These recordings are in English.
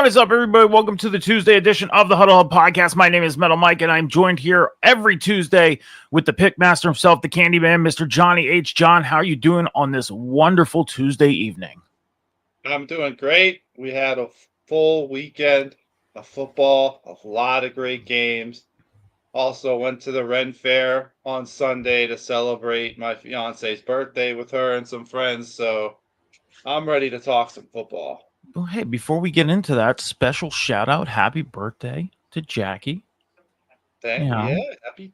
What is up, everybody? Welcome to the Tuesday edition of the Huddle Hub Podcast. My name is Metal Mike, and I'm joined here every Tuesday with the Pickmaster himself, the Candyman, Mr. Johnny H. John, how are you doing on this wonderful Tuesday evening? I'm doing great. We had a full weekend of football, a lot of great games. Also went to the Ren Fair on Sunday to celebrate my fiance's birthday with her and some friends. So I'm ready to talk some football. Well, hey, before we get into that, special shout out, happy birthday to Jackie. Yeah, happy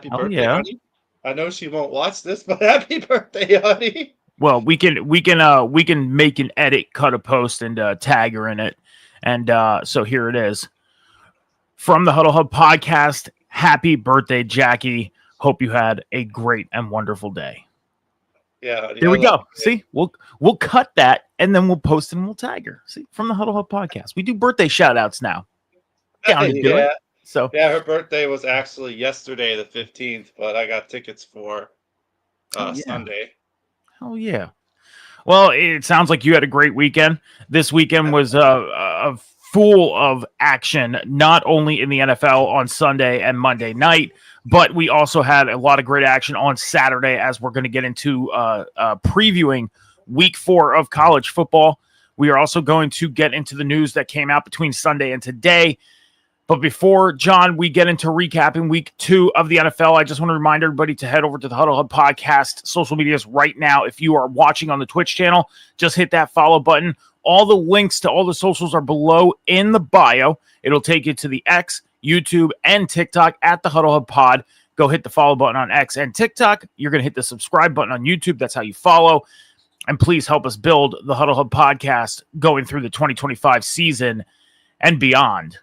Hell birthday, yeah. honey. I know she won't watch this, but happy birthday, honey. Well, we can make an edit, cut a post, and tag her in it. And so here it is. From the Huddle Hub Podcast, happy birthday, Jackie. Hope you had a great and wonderful day. Yeah, honey, there we go. See, we'll cut that and then we'll post it and we'll tag her. See, from the Huddle Hub Podcast, we do birthday shout outs now. Down to do it. So yeah, her birthday was actually yesterday, the 15th, but I got tickets for Sunday. Oh yeah. Well, it sounds like you had a great weekend. This weekend was full of action, not only in the NFL on Sunday and Monday night, but we also had a lot of great action on Saturday as we're going to get into previewing week 4 of college football. We are also going to get into the news that came out between Sunday and today. But before, John, we get into recapping week 2 of the NFL, I just want to remind everybody to head over to the Huddle Hub Podcast social medias right now. If you are watching on the Twitch channel, just hit that follow button. All the links to all the socials are below in the bio. It'll take you to the X, YouTube, and TikTok at the Huddle Hub Pod. Go hit the follow button on X and TikTok. You're going to hit the subscribe button on YouTube. That's how you follow. And please help us build the Huddle Hub Podcast going through the 2025 season and beyond.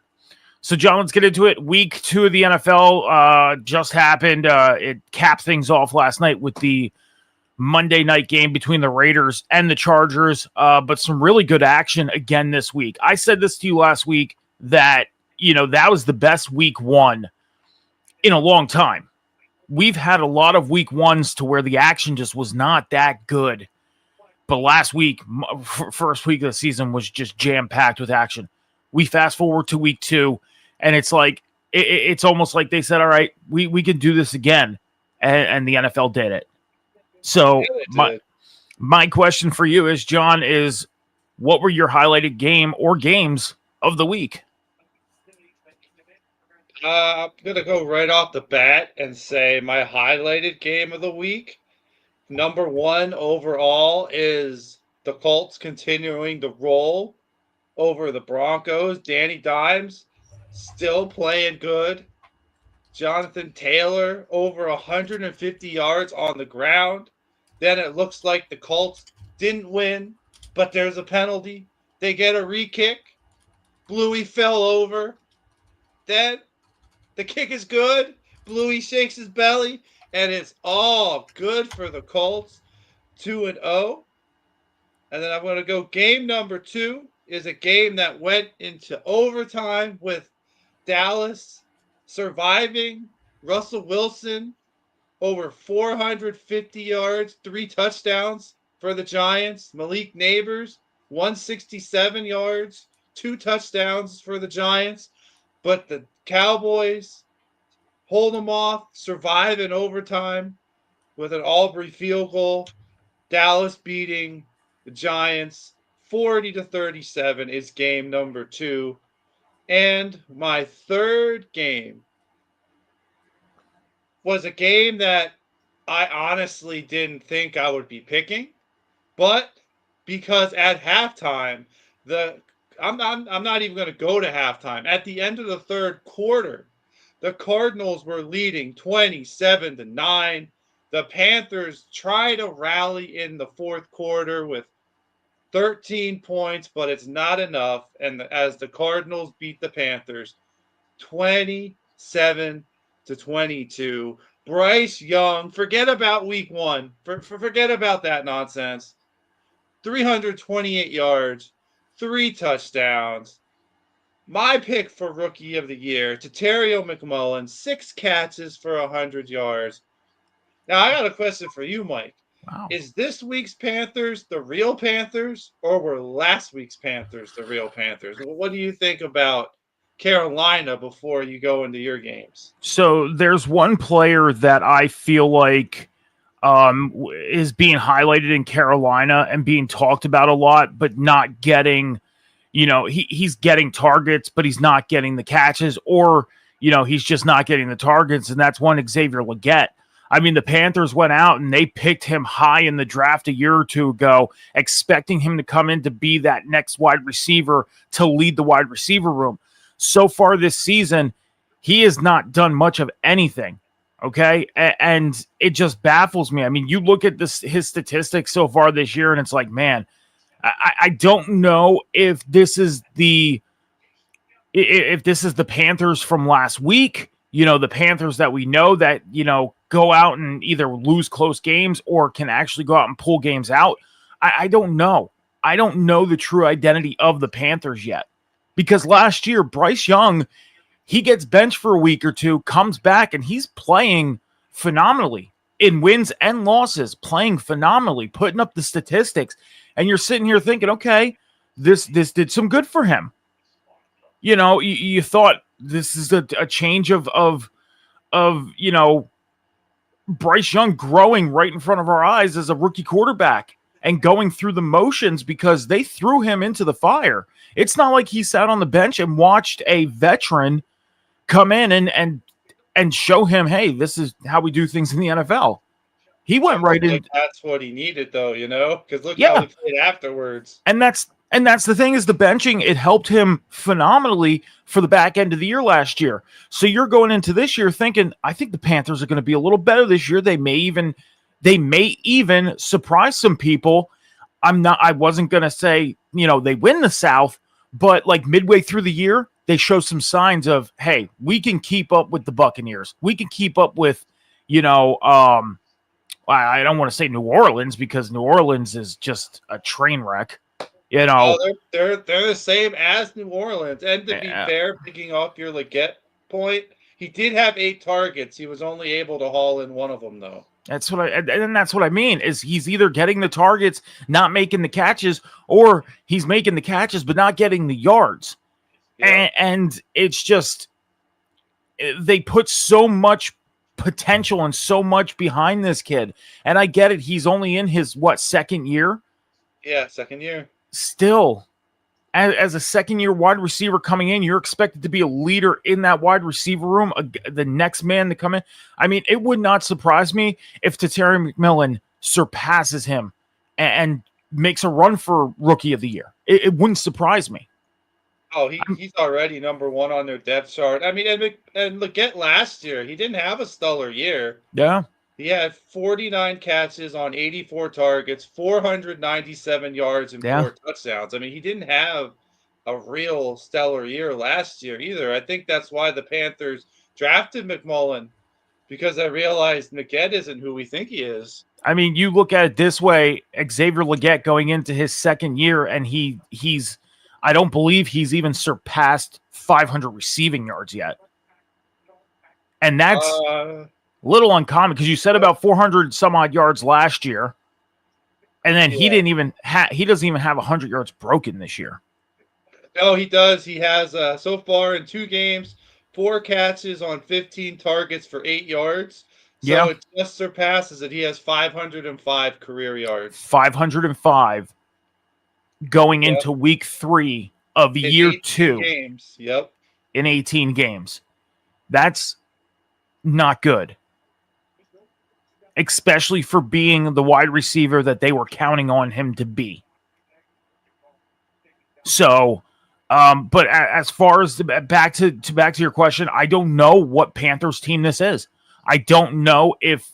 So, John, let's get into it. Week 2 of the NFL just happened. It capped things off last night with the Monday night game between the Raiders and the Chargers, but some really good action again this week. I said this to you last week that, that was the best week 1 in a long time. We've had a lot of week 1s to where the action just was not that good. But last week, first week of the season, was just jam-packed with action. We fast forward to week 2, and it's like it's almost like they said, all right, we can do this again, and the NFL did it. So my question for you is, John, is what were your highlighted game or games of the week? I'm going to go right off the bat and say my highlighted game of the week, number 1 overall, is the Colts continuing to roll over the Broncos. Danny Dimes still playing good. Jonathan Taylor over 150 yards on the ground. Then it looks like the Colts didn't win, but there's a penalty. They get a re-kick. Bluey fell over. Then the kick is good. Bluey shakes his belly, and it's all good for the Colts. 2-0. And then I'm going to go game number 2 is a game that went into overtime with Dallas surviving. Russell Wilson over 450 yards, 3 touchdowns for the Giants. Malik Neighbors, 167 yards, 2 touchdowns for the Giants. But the Cowboys hold them off, survive in overtime with an Aubrey field goal. Dallas beating the Giants 40-37 is game number 2. And my third game was a game that I honestly didn't think I would be picking, but because at halftime, I'm not even going to go to halftime. At the end of the third quarter, the Cardinals were leading 27-9. The Panthers try to rally in the fourth quarter with 13 points, but it's not enough. And as the Cardinals beat the Panthers 27-22, Bryce Young, forget about week 1. Forget about that nonsense. 328 yards, 3 touchdowns. My pick for Rookie of the Year, Terrio McMullen, 6 catches for 100 yards. Now, I got a question for you, Mike. Wow. Is this week's Panthers the real Panthers, or were last week's Panthers the real Panthers? What do you think about Carolina before you go into your games? So there's one player that I feel like is being highlighted in Carolina and being talked about a lot, but not getting, he's getting targets, but he's not getting the catches, or, he's just not getting the targets. And that's one Xavier Legette. I mean, the Panthers went out and they picked him high in the draft a year or two ago, expecting him to come in to be that next wide receiver to lead the wide receiver room. So far this season, he has not done much of anything. Okay. And it just baffles me. I mean, you look at his statistics so far this year, and it's like, man, I don't know if this is the Panthers from last week, the Panthers that we know that, go out and either lose close games or can actually go out and pull games out. I don't know. I don't know the true identity of the Panthers yet, because last year, Bryce Young, he gets benched for a week or two, comes back, and he's playing phenomenally in wins and losses, playing phenomenally, putting up the statistics. And you're sitting here thinking, okay, this did some good for him. You thought this is a change of Bryce Young growing right in front of our eyes as a rookie quarterback and going through the motions, because they threw him into the fire. It's not like he sat on the bench and watched a veteran come in and show him, hey, this is how we do things in the NFL. He went right in. That's what he needed, though, because look how he played afterwards. And that's the thing, is the benching, it helped him phenomenally for the back end of the year last year. So you're going into this year thinking, I think the Panthers are going to be a little better this year. They may even surprise some people. I wasn't going to say, they win the South, but like midway through the year, they show some signs of, hey, we can keep up with the Buccaneers. We can keep up with, I don't want to say New Orleans, because New Orleans is just a train wreck. They're the same as New Orleans. And to be fair, picking off your Legette point, he did have 8 targets. He was only able to haul in one of them, though. That's what I mean, is he's either getting the targets, not making the catches, or he's making the catches but not getting the yards. Yeah. And it's just, they put so much potential and so much behind this kid. And I get it. He's only in his, second year? Yeah, second year. Still, as a second-year wide receiver coming in, you're expected to be a leader in that wide receiver room, the next man to come in. I mean, it would not surprise me if Terry McMillan surpasses him and makes a run for Rookie of the Year. It wouldn't surprise me. Oh, he's already number 1 on their depth chart. I mean, and Legette last year, he didn't have a stellar year. Yeah. He had 49 catches on 84 targets, 497 yards, and 4 touchdowns. I mean, he didn't have a real stellar year last year either. I think that's why the Panthers drafted McMullen, because I realized Legette isn't who we think he is. I mean, you look at it this way, Xavier Legette going into his second year, and he's I don't believe he's even surpassed 500 receiving yards yet. And that's little uncommon, because you said about 400 some odd yards last year, and then he doesn't even have 100 yards broken this year. No, he does. He has so far in 2 games, 4 catches on 15 targets for 8 yards. So it just surpasses it. He has 505 career yards. 505 going into week 3 of year 2 games. Yep. In 18 games. That's not good, especially for being the wide receiver that they were counting on him to be. So, but as far as back to your question, I don't know what Panthers team this is. I don't know if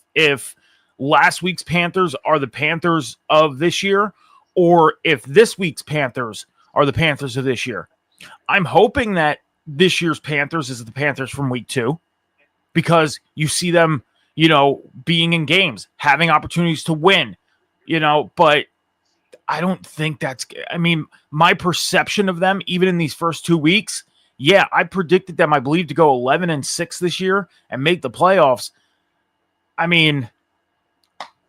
last week's Panthers are the Panthers of this year, or if this week's Panthers are the Panthers of this year. I'm hoping that this year's Panthers is the Panthers from week 2, because you see them, being in games, having opportunities to win, but I don't think my perception of them, even in these first 2 weeks, I predicted them, I believe, to go 11-6 this year and make the playoffs. I mean,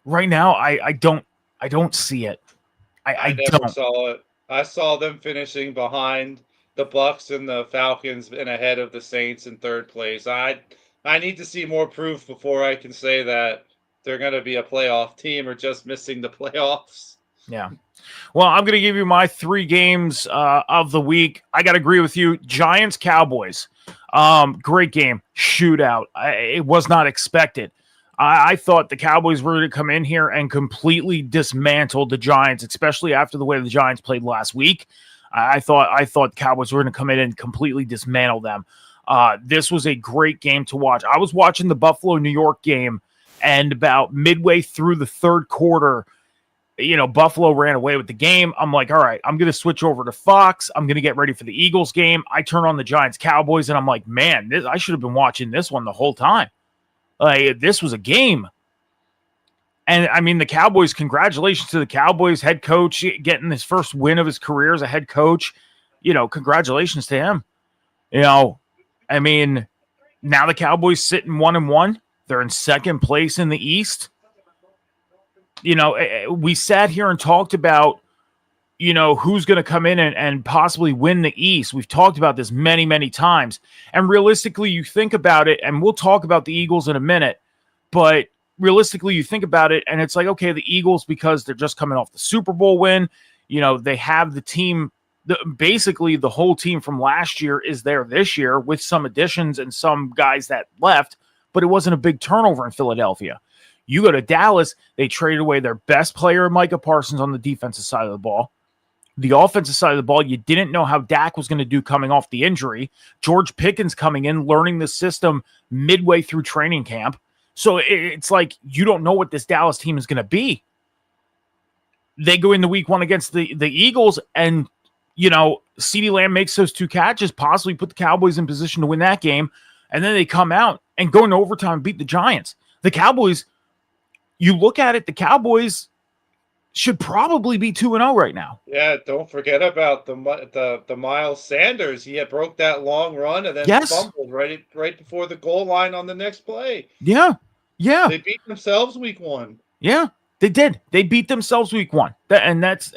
right now, I don't see it. I I never don't. saw it. I saw them finishing behind the Bucks and the Falcons and ahead of the Saints in third place. I need to see more proof before I can say that they're going to be a playoff team or just missing the playoffs. Yeah. Well, I'm going to give you my 3 games of the week. I got to agree with you. Giants, Cowboys. Great game. Shootout. It was not expected. I thought the Cowboys were going to come in here and completely dismantle the Giants, especially after the way the Giants played last week. I thought the Cowboys were going to come in and completely dismantle them. This was a great game to watch. I was watching the Buffalo-New York game, and about midway through the third quarter, Buffalo ran away with the game. I'm like, all right, I'm going to switch over to Fox. I'm going to get ready for the Eagles game. I turn on the Giants Cowboys, and I'm like, man, I should have been watching this one the whole time. Like, this was a game. And I mean, the Cowboys, congratulations to the Cowboys head coach getting his first win of his career as a head coach. Congratulations to him. I mean, now the Cowboys sitting 1-1. They're in second place in the East. We sat here and talked about, who's going to come in and possibly win the East. We've talked about this many, many times. And realistically, you think about it, and we'll talk about the Eagles in a minute, but realistically, you think about it, and it's like, okay, the Eagles, because they're just coming off the Super Bowl win, they have the team, basically the whole team from last year is there this year with some additions and some guys that left, but it wasn't a big turnover in Philadelphia. You go to Dallas, they traded away their best player, Micah Parsons, on the defensive side of the ball. The offensive side of the ball, you didn't know how Dak was going to do coming off the injury. George Pickens coming in, learning the system midway through training camp. So it's like you don't know what this Dallas team is going to be. They go into week 1 against the Eagles, and, CeeDee Lamb makes those 2 catches, possibly put the Cowboys in position to win that game, and then they come out and go into overtime and beat the Giants. The Cowboys, you look at it, the Cowboys should probably be 2-0 right now. Yeah, don't forget about the Miles Sanders. He had broke that long run and then fumbled right before the goal line on the next play. Yeah. They beat themselves week 1. Yeah, they did. They beat themselves week 1. And that's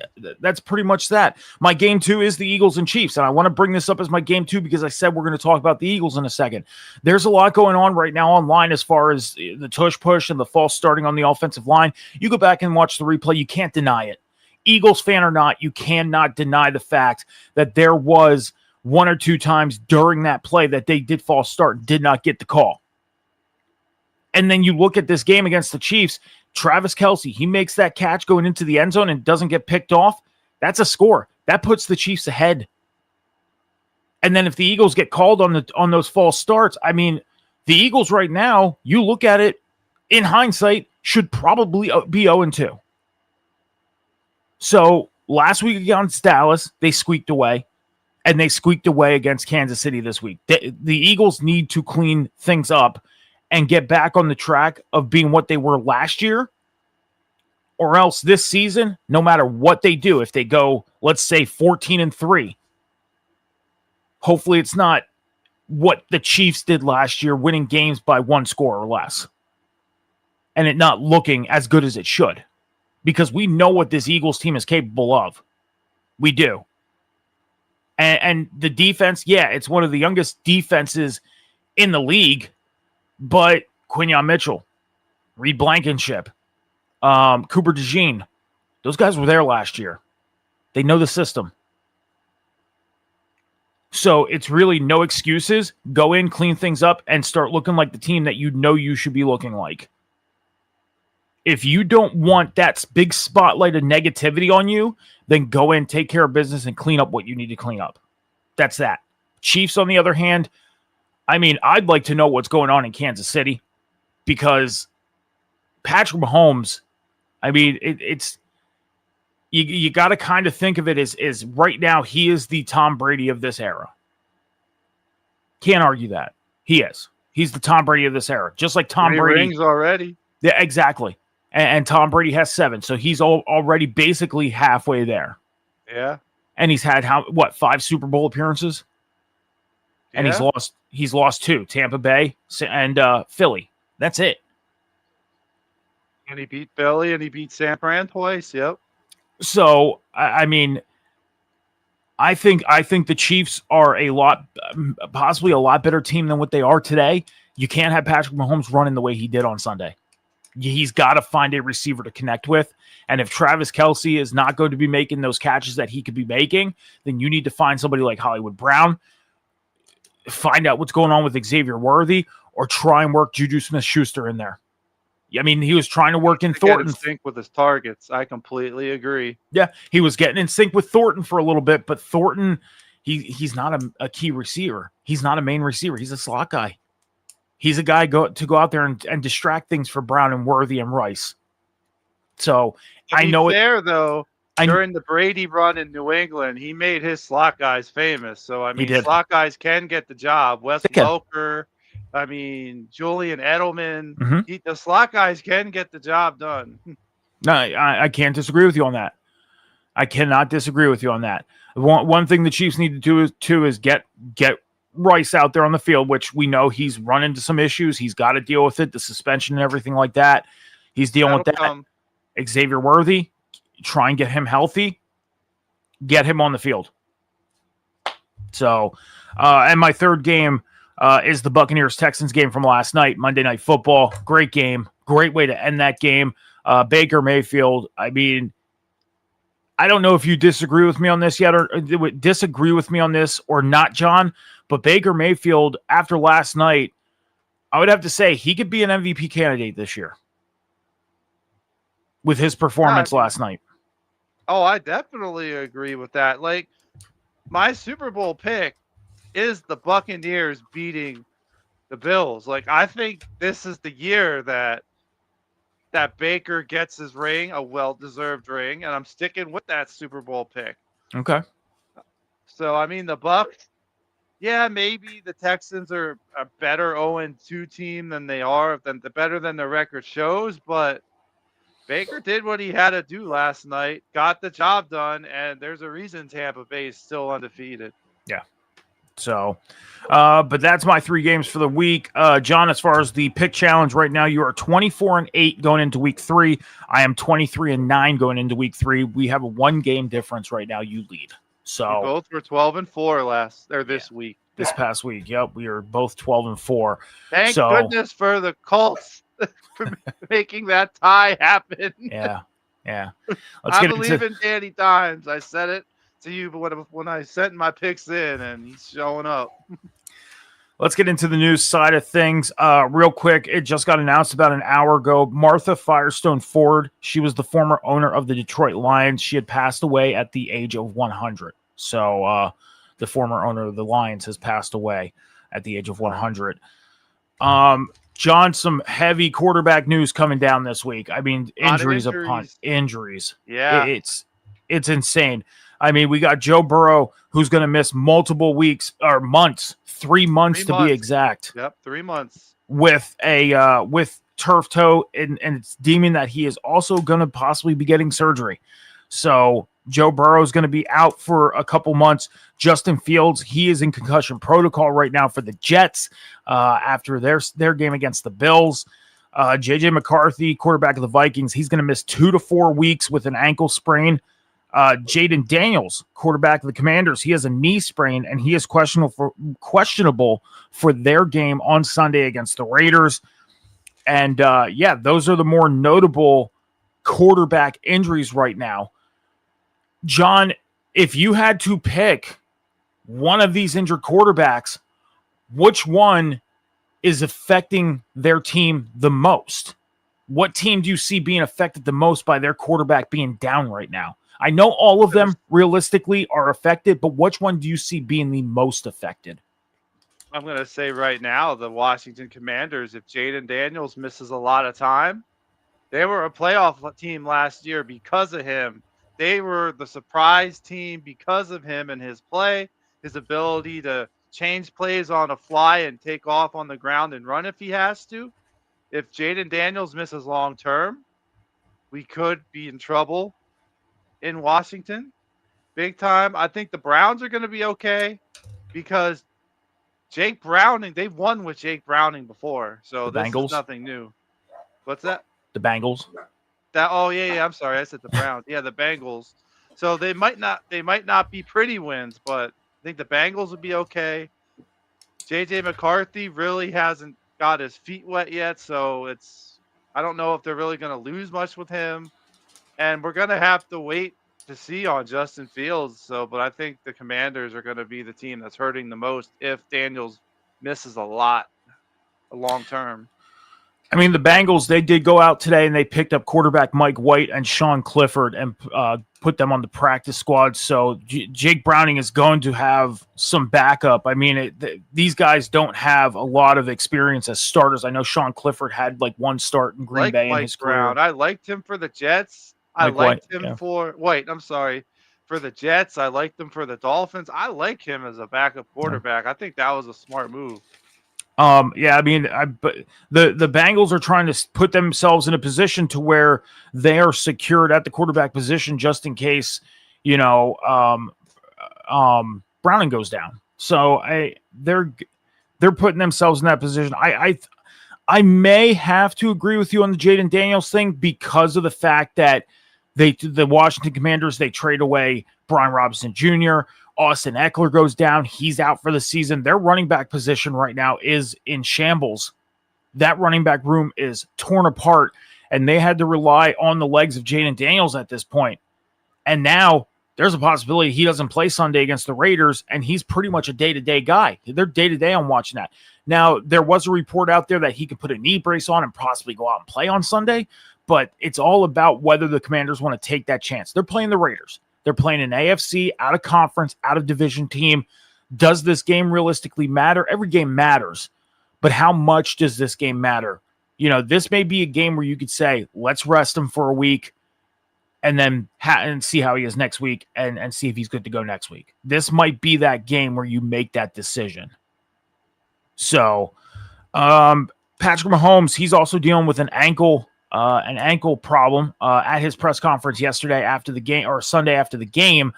pretty much that. My game 2 is the Eagles and Chiefs. And I want to bring this up as my game 2 because I said we're going to talk about the Eagles in a second. There's a lot going on right now online as far as the tush push and the false starting on the offensive line. You go back and watch the replay. You can't deny it. Eagles fan or not, you cannot deny the fact that there was 1 or 2 times during that play that they did false start and did not get the call. And then you look at this game against the Chiefs, Travis Kelce, he makes that catch going into the end zone and doesn't get picked off. That's a score. That puts the Chiefs ahead. And then if the Eagles get called on those false starts, I mean, the Eagles right now, you look at it, in hindsight, should probably be 0-2. So last week against Dallas, they squeaked away. And they squeaked away against Kansas City this week. The Eagles need to clean things up and get back on the track of being what they were last year, or else this season, no matter what they do, if they go, let's say 14-3, hopefully it's not what the Chiefs did last year, winning games by 1 score or less, and it not looking as good as it should, because we know what this Eagles team is capable of. We do. And the defense, yeah, it's one of the youngest defenses in the league, but Quinyon Mitchell, Reed Blankenship, Cooper DeJean, those guys were there last year. They know the system. So it's really no excuses. Go in, clean things up, and start looking like the team that you know you should be looking like. If you don't want that big spotlight of negativity on you, then go in, take care of business, and clean up what you need to clean up. That's that. Chiefs, on the other hand, I mean, I'd like to know what's going on in Kansas City, because Patrick Mahomes, I mean, it's you got to kind of think of it as right now he is the Tom Brady of this era. Can't argue that. He is. He's the Tom Brady of this era. Just like Tom Brady. Rings already. Yeah, exactly. And Tom Brady has 7, so he's already basically halfway there. Yeah. And he's had 5 Super Bowl appearances? And he's lost 2, Tampa Bay and Philly. That's it. And he beat Philly and he beat San Fran twice. Yep. So, I mean, I think the Chiefs are possibly a lot better team than what they are today. You can't have Patrick Mahomes running the way he did on Sunday. He's got to find a receiver to connect with. And if Travis Kelce is not going to be making those catches that he could be making, then you need to find somebody like Hollywood Brown, find out what's going on with Xavier Worthy, or try and work Juju Smith-Schuster in there. I mean, he was trying to work in Thornton. Get in sync with his targets. I completely agree. Yeah, he was getting in sync with Thornton for a little bit, but Thornton, he's not a key receiver. He's not a main receiver. He's a slot guy. He's a guy to go out there and distract things for Brown and Worthy and Rice. So I know though, during the Brady run in New England, he made his slot guys famous. So I mean, slot guys can get the job. Wes Welker, I mean, Julian Edelman, the slot guys can get the job done. No, I can't disagree with you on that. I cannot disagree with you on that. One thing the Chiefs need to do is get Rice out there on the field, which we know he's run into some issues. He's got to deal with it, the suspension and everything like that. He's dealing with that. Xavier Worthy, try and get him healthy, get him on the field. So, and my third game is the Buccaneers-Texans game from last night, Monday Night Football. Great game. Great way to end that game. Baker Mayfield, I mean, I don't know if you disagree with me on this yet or disagree with me on this or not, John, but Baker Mayfield, after last night, I would have to say he could be an MVP candidate this year with his performance last night. Oh, I definitely agree with that. Like, my Super Bowl pick is the Buccaneers beating the Bills. Like, I think this is the year that Baker gets his ring, a well-deserved ring, and I'm sticking with that Super Bowl pick. Okay. So, I mean, the Bucs, yeah, maybe the Texans are a better 0-2 team than they are, better than their record shows, but Baker did what he had to do last night, got the job done, and there's a reason Tampa Bay is still undefeated. Yeah. So, but that's my 3 games for the week. John, as far as the pick challenge right now, you are 24-8 going into week 3. I am 23-9 going into week 3. We have a 1-game difference right now. You lead. So we both were 12-4 this week. This past week. Yep. We are both 12-4. Thank goodness for the Colts for making that tie happen. Yeah. Yeah. I believe in Danny Dimes. I said it to you when I sent my picks in, and he's showing up. Let's get into the news side of things real quick. It just got announced about an hour ago. Martha Firestone Ford, she was the former owner of the Detroit Lions. She had passed away at the age of 100. So the former owner of the Lions has passed away at the age of 100. John, some heavy quarterback news coming down this week. I mean, injuries upon injuries. Yeah. It's insane. I mean, we got Joe Burrow, who's going to miss multiple weeks or months, 3 months to be exact. Yep, 3 months. With turf toe, and it's deeming that he is also going to possibly be getting surgery. So Joe Burrow is going to be out for a couple months. Justin Fields, he is in concussion protocol right now for the Jets after their game against the Bills. JJ McCarthy, quarterback of the Vikings, he's going to miss 2 to 4 weeks with an ankle sprain. Jaden Daniels, quarterback of the Commanders, he has a knee sprain, and he is questionable for their game on Sunday against the Raiders. And those are the more notable quarterback injuries right now. John, if you had to pick one of these injured quarterbacks, which one is affecting their team the most? What team do you see being affected the most by their quarterback being down right now? I know all of them realistically are affected, but which one do you see being the most affected? I'm going to say right now, the Washington Commanders, if Jaden Daniels misses a lot of time, they were a playoff team last year because of him. They were the surprise team because of him and his play, his ability to change plays on a fly and take off on the ground and run if he has to. If Jaden Daniels misses long term, we could be in trouble in Washington big time. I think the Browns are going to be okay because Jake Browning, they've won with Jake Browning before. So this is nothing new. What's that? The Bengals. Yeah, I'm sorry, I said the Browns. Yeah, the Bengals. So they might not be pretty wins, but I think the Bengals would be okay. JJ McCarthy really hasn't got his feet wet yet, so I don't know if they're really going to lose much with him, and we're going to have to wait to see on Justin Fields. But I think the Commanders are going to be the team that's hurting the most if Daniels misses a lot long term. I mean, the Bengals, they did go out today and they picked up quarterback Mike White and Sean Clifford and put them on the practice squad. So Jake Browning is going to have some backup. I mean, these guys don't have a lot of experience as starters. I know Sean Clifford had like one start in Green Bay in his career. I liked him for the Jets. For the Jets. I liked him for the Dolphins. I like him as a backup quarterback. I think that was a smart move. Yeah, I mean, but the Bengals are trying to put themselves in a position to where they are secured at the quarterback position just in case, Browning goes down. So they're putting themselves in that position. I may have to agree with you on the Jaden Daniels thing because of the fact that the Washington Commanders, they trade away Brian Robinson Jr., Austin Eckler goes down. He's out for the season. Their running back position right now is in shambles. That running back room is torn apart, and they had to rely on the legs of Jaden Daniels at this point. And now there's a possibility he doesn't play Sunday against the Raiders, and he's pretty much a day-to-day guy. They're day-to-day on watching that. Now, there was a report out there that he could put a knee brace on and possibly go out and play on Sunday, but it's all about whether the Commanders want to take that chance. They're playing the Raiders. They're playing an AFC, out of conference, out of division team. Does this game realistically matter? Every game matters, but how much does this game matter? This may be a game where you could say, let's rest him for a week and then and see how he is next week and see if he's good to go next week. This might be that game where you make that decision. So, Patrick Mahomes, he's also dealing with an ankle problem at his press conference yesterday after the game, or Sunday after the game.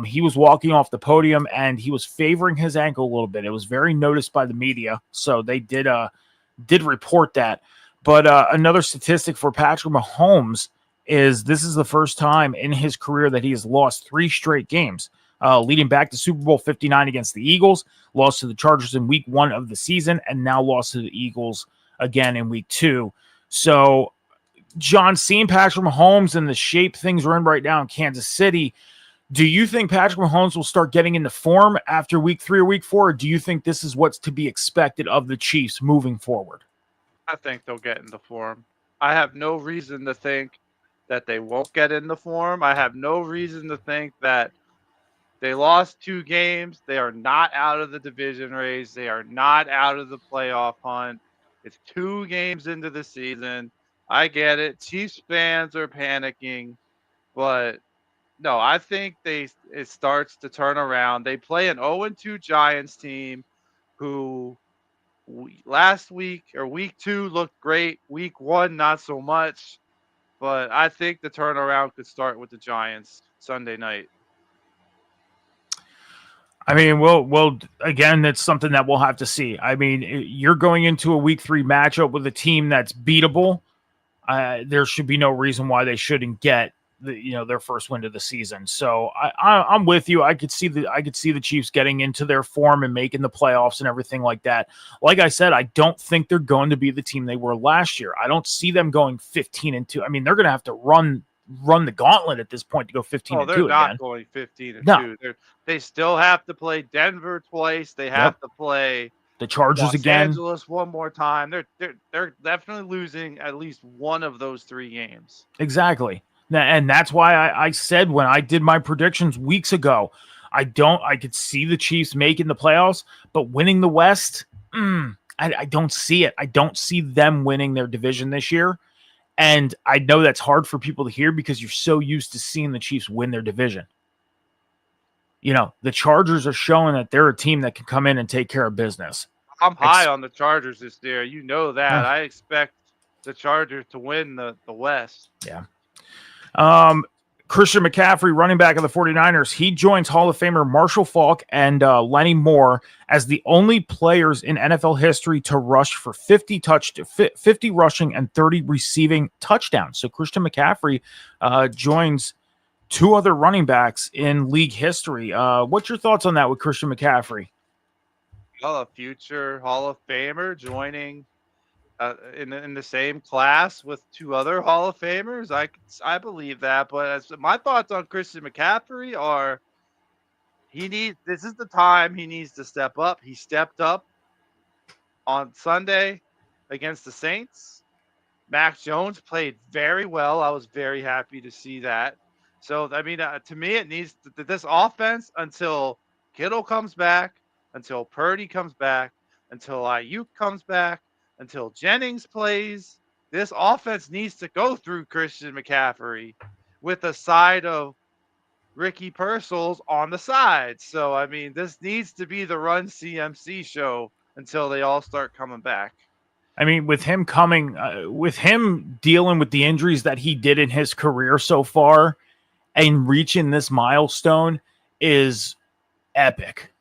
He was walking off the podium and he was favoring his ankle a little bit. It was very noticed by the media, so they did report that. But another statistic for Patrick Mahomes is this is the first time in his career that he has lost 3 straight games, leading back to Super Bowl 59 against the Eagles, lost to the Chargers in week 1 of the season, and now lost to the Eagles again in week 2. So, John, seeing Patrick Mahomes and the shape things are in right now in Kansas City, do you think Patrick Mahomes will start getting into form after week 3 or week 4, or do you think this is what's to be expected of the Chiefs moving forward? I think they'll get into form. I have no reason to think that they won't get into form. I have no reason to think that they lost 2 games. They are not out of the division race. They are not out of the playoff hunt. It's 2 games into the season. I get it. Chiefs fans are panicking, but no, I think it starts to turn around. They play an 0-2 Giants team who last week or week 2 looked great. Week 1, not so much. But I think the turnaround could start with the Giants Sunday night. I mean, well, again, that's something that we'll have to see. I mean, you're going into a week 3 matchup with a team that's beatable. There should be no reason why they shouldn't get their first win of the season. So I'm with you. I could see the Chiefs getting into their form and making the playoffs and everything like that. Like I said, I don't think they're going to be the team they were last year. I don't see them going 15-2. I mean, they're going to have to run the gauntlet at this point to go 15-2. Oh, they're not going 15-2. No. They still have to play Denver twice. They have to play the Chargers Los again. Angeles one more time. They're definitely losing at least one of those 3 games. Exactly. And that's why I said when I did my predictions weeks ago, I could see the Chiefs making the playoffs, but winning the West, I don't see it. I don't see them winning their division this year. And I know that's hard for people to hear because you're so used to seeing the Chiefs win their division. The Chargers are showing that they're a team that can come in and take care of business. I'm high on the Chargers this year. You know that. I expect the Chargers to win the West. Yeah. Christian McCaffrey, running back of the 49ers, he joins Hall of Famer Marshall Faulk and Lenny Moore as the only players in NFL history to rush for 50 rushing and 30 receiving touchdowns. So Christian McCaffrey joins two other running backs in league history. What's your thoughts on that with Christian McCaffrey? Well, a future Hall of Famer joining in the same class with two other Hall of Famers. I believe that, but my thoughts on Christian McCaffrey are this is the time he needs to step up. He stepped up on Sunday against the Saints. Mac Jones played very well. I was very happy to see that. So, I mean, to me, it needs this offense until Kittle comes back, until Purdy comes back, until Ayuk comes back, until Jennings plays. This offense needs to go through Christian McCaffrey with a side of Ricky Purcell's on the side. So, I mean, this needs to be the Run CMC show until they all start coming back. I mean, with him dealing with the injuries that he did in his career so far and reaching this milestone is epic.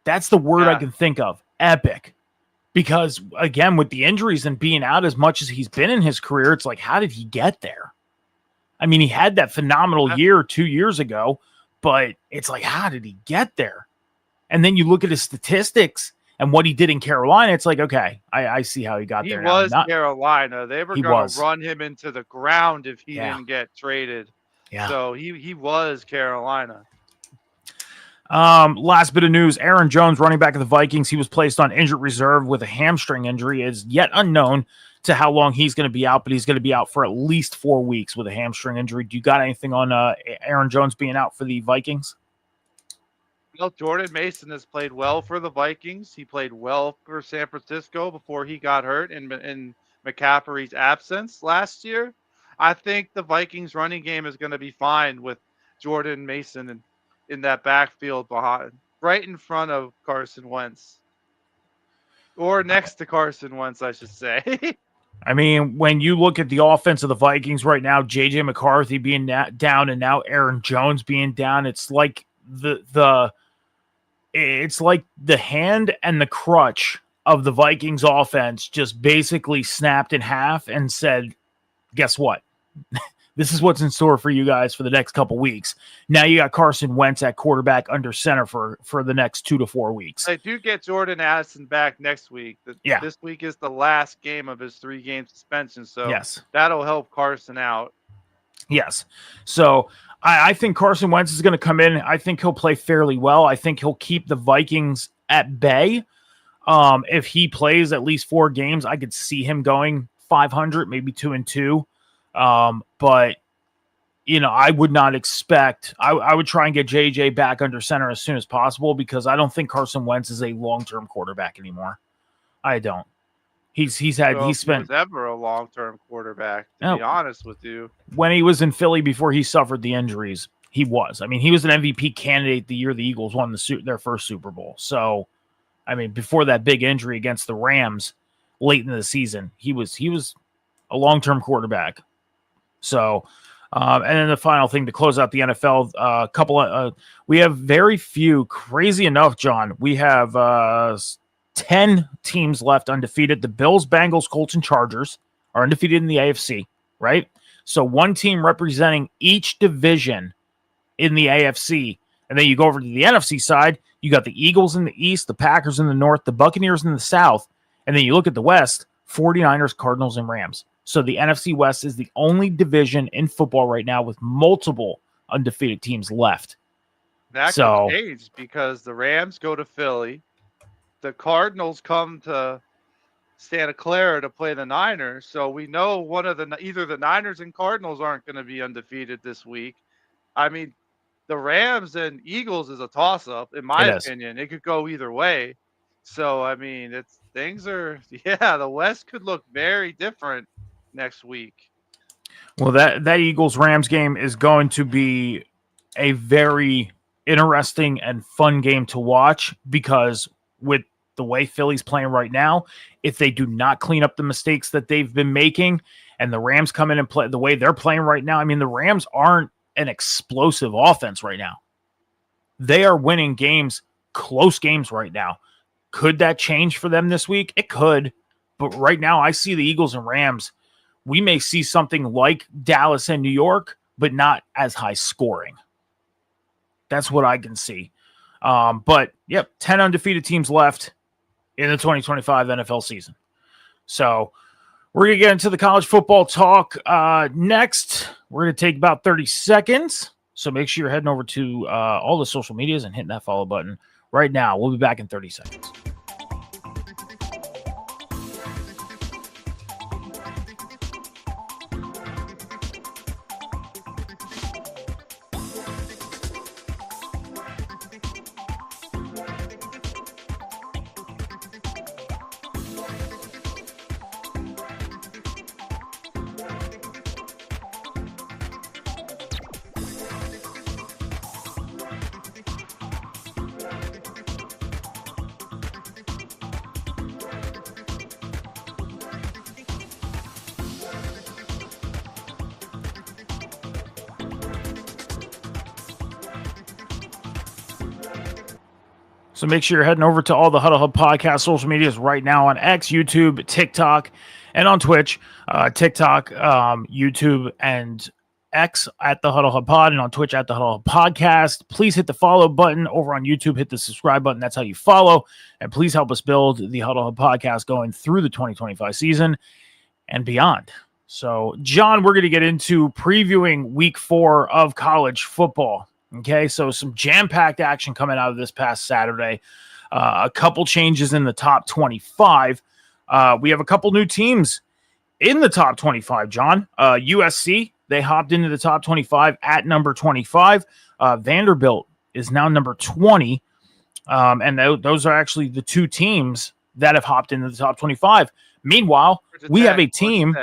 That's the word I can think of, epic. Because, again, with the injuries and being out as much as he's been in his career, it's like, how did he get there? I mean, he had that phenomenal year 2 years ago, but it's like, how did he get there? And then you look at his statistics and what he did in Carolina, it's like, okay, I see how he got there. He was Carolina. They were going to run him into the ground if he didn't get traded. Yeah. So he was Carolina. Last bit of news, Aaron Jones, running back of the Vikings, he was placed on injured reserve with a hamstring injury. It's yet unknown to how long he's going to be out, but he's going to be out for at least 4 weeks with a hamstring injury. Do you got anything on Aaron Jones being out for the Vikings? Well, Jordan Mason has played well for the Vikings. He played well for San Francisco before he got hurt in McCaffrey's absence last year. I think the Vikings running game is going to be fine with Jordan Mason in that backfield right in front of Carson Wentz. Or next to Carson Wentz, I should say. I mean, when you look at the offense of the Vikings right now, J.J. McCarthy being down and now Aaron Jones being down, it's like it's like the hand and the crutch of the Vikings offense just basically snapped in half and said, guess what? This is what's in store for you guys for the next couple weeks. Now you got Carson Wentz at quarterback under center for the next 2 to 4 weeks. I do get Jordan Addison back next week. This week is the last game of his 3-game suspension, so that'll help Carson out. Yes. So I think Carson Wentz is going to come in. I think he'll play fairly well. I think he'll keep the Vikings at bay. If he plays at least 4 games, I could see him going 500, maybe 2-2. But I would not expect, I would try and get JJ back under center as soon as possible because I don't think Carson Wentz is a long-term quarterback anymore. I don't. He's spent ever a long-term quarterback, to be honest with you. When he was in Philly before he suffered the injuries, he was. I mean, he was an MVP candidate the year the Eagles won their first Super Bowl. So, I mean, before that big injury against the Rams late in the season, he was a long-term quarterback. So, and then the final thing to close out the NFL, we have very few, crazy enough, John, we have 10 teams left undefeated. The Bills, Bengals, Colts, and Chargers are undefeated in the AFC, right? So one team representing each division in the AFC. And then you go over to the NFC side, you got the Eagles in the East, the Packers in the North, the Buccaneers in the South. And then you look at the West, 49ers, Cardinals, and Rams. So the NFC West is the only division in football right now with multiple undefeated teams left. That could change because the Rams go to Philly. The Cardinals come to Santa Clara to play the Niners. So we know either the Niners and Cardinals aren't going to be undefeated this week. I mean, the Rams and Eagles is a toss-up, in my opinion. It could go either way. So, I mean, the West could look very different next week. Well, that Eagles-Rams game is going to be a very interesting and fun game to watch because with the way Philly's playing right now, if they do not clean up the mistakes that they've been making and the Rams come in and play the way they're playing right now, I mean, the Rams aren't an explosive offense right now. They are winning games, close games right now. Could that change for them this week? It could. But right now, I see the Eagles and Rams. We may see something like Dallas and New York, but not as high scoring. That's what I can see. But, yep, 10 undefeated teams left in the 2025 NFL season. So we're going to get into the college football talk next. We're going to take about 30 seconds. So make sure you're heading over to all the social medias and hitting that follow button right now. We'll be back in 30 seconds. So make sure you're heading over to all the Huddle Hub podcast social medias right now on X, YouTube, TikTok, and on Twitch. TikTok, YouTube, and X at the Huddle Hub Pod, and on Twitch at the Huddle Hub Podcast. Please hit the follow button over on YouTube. Hit the subscribe button. That's how you follow. And please help us build the Huddle Hub Podcast going through the 2025 season and beyond. So, John, we're going to get into previewing week 4 of college football. Okay, so some jam-packed action coming out of this past Saturday. A couple changes in the top 25. We have a couple new teams in the top 25, John. USC, they hopped into the top 25 at number 25. Vanderbilt is now number 20. And those are actually the two teams that have hopped into the top 25. Meanwhile, we have a team.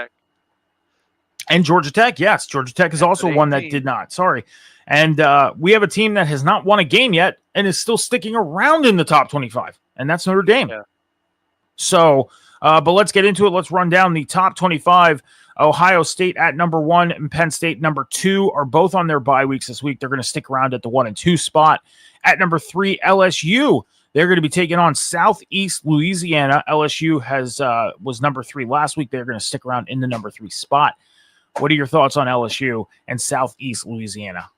And Georgia Tech, yes. Georgia Tech is also one that did not. Sorry. And we have a team that has not won a game yet and is still sticking around in the top 25, and that's Notre Dame. Yeah. So, but let's get into it. Let's run down the top 25. Ohio State at number 1 and Penn State number 2 are both on their bye weeks this week. They're going to stick around at the 1 and 2 spot. At number 3, LSU. They're going to be taking on Southeast Louisiana. LSU was number 3 last week. They're going to stick around in the number 3 spot. What are your thoughts on LSU and Southeast Louisiana?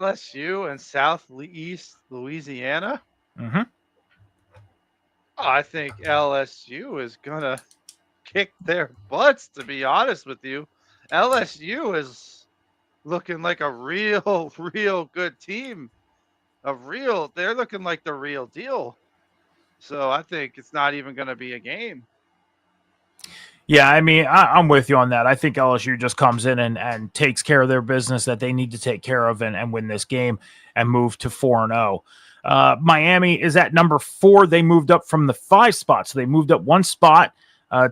LSU and Southeast Louisiana? Mm-hmm. I think LSU is going to kick their butts, to be honest with you. LSU is looking like a real good team. They're looking like the real deal. So I think it's not even going to be a game. Yeah, I mean, I'm with you on that. I think LSU just comes in and takes care of their business that they need to take care of and win this game and move to 4-0. Miami is at number 4. They moved up from the 5 spot. So they moved up 1 spot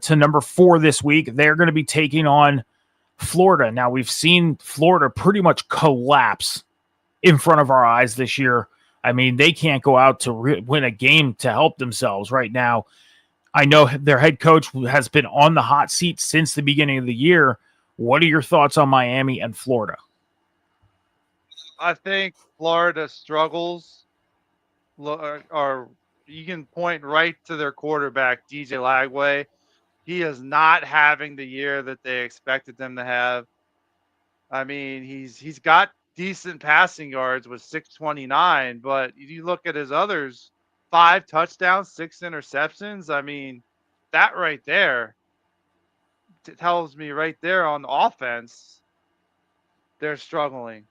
to number 4 this week. They're going to be taking on Florida. Now, we've seen Florida pretty much collapse in front of our eyes this year. I mean, they can't go out to win a game to help themselves right now. I know their head coach has been on the hot seat since the beginning of the year. What are your thoughts on Miami and Florida? I think Florida struggles, or you can point right to their quarterback, DJ Lagway. He is not having the year that they expected them to have. I mean, he's got decent passing yards with 629, but you look at his others, 5 touchdowns, 6 interceptions. I mean, that right there tells me right there on offense, they're struggling.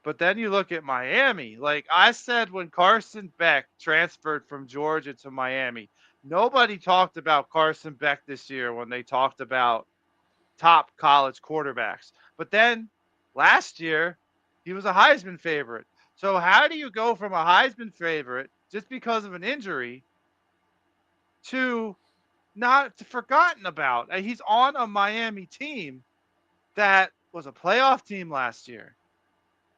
But then you look at Miami. Like I said, when Carson Beck transferred from Georgia to Miami, nobody talked about Carson Beck this year when they talked about top college quarterbacks. But then last year, he was a Heisman favorite. So how do you go from a Heisman favorite just because of an injury to not forgotten about? He's on a Miami team that was a playoff team last year.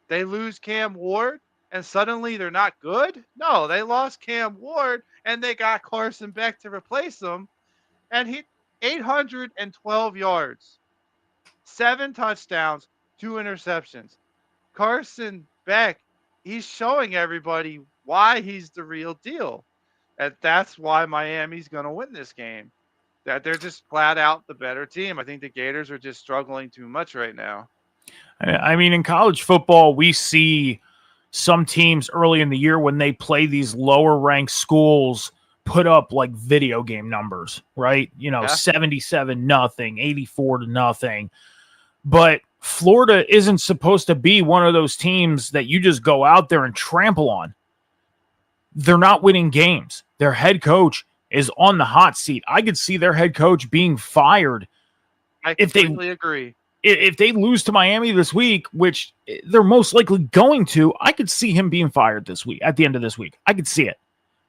They lose Cam Ward and suddenly they're not good? No, they lost Cam Ward and they got Carson Beck to replace him. And he 812 yards 7 touchdowns, 2 interceptions. Carson Beck, he's showing everybody why he's the real deal. And that's why Miami's going to win this game. That they're just flat out the better team. I think the Gators are just struggling too much right now. I mean, in college football, we see some teams early in the year when they play these lower ranked schools put up like video game numbers, right? You know, 77-0, 84-0. But Florida isn't supposed to be one of those teams that you just go out there and trample on. They're not winning games. Their head coach is on the hot seat. I could see their head coach being fired. I completely agree. If they lose to Miami this week, which they're most likely going to, I could see him being fired this week, at the end of this week. I could see it.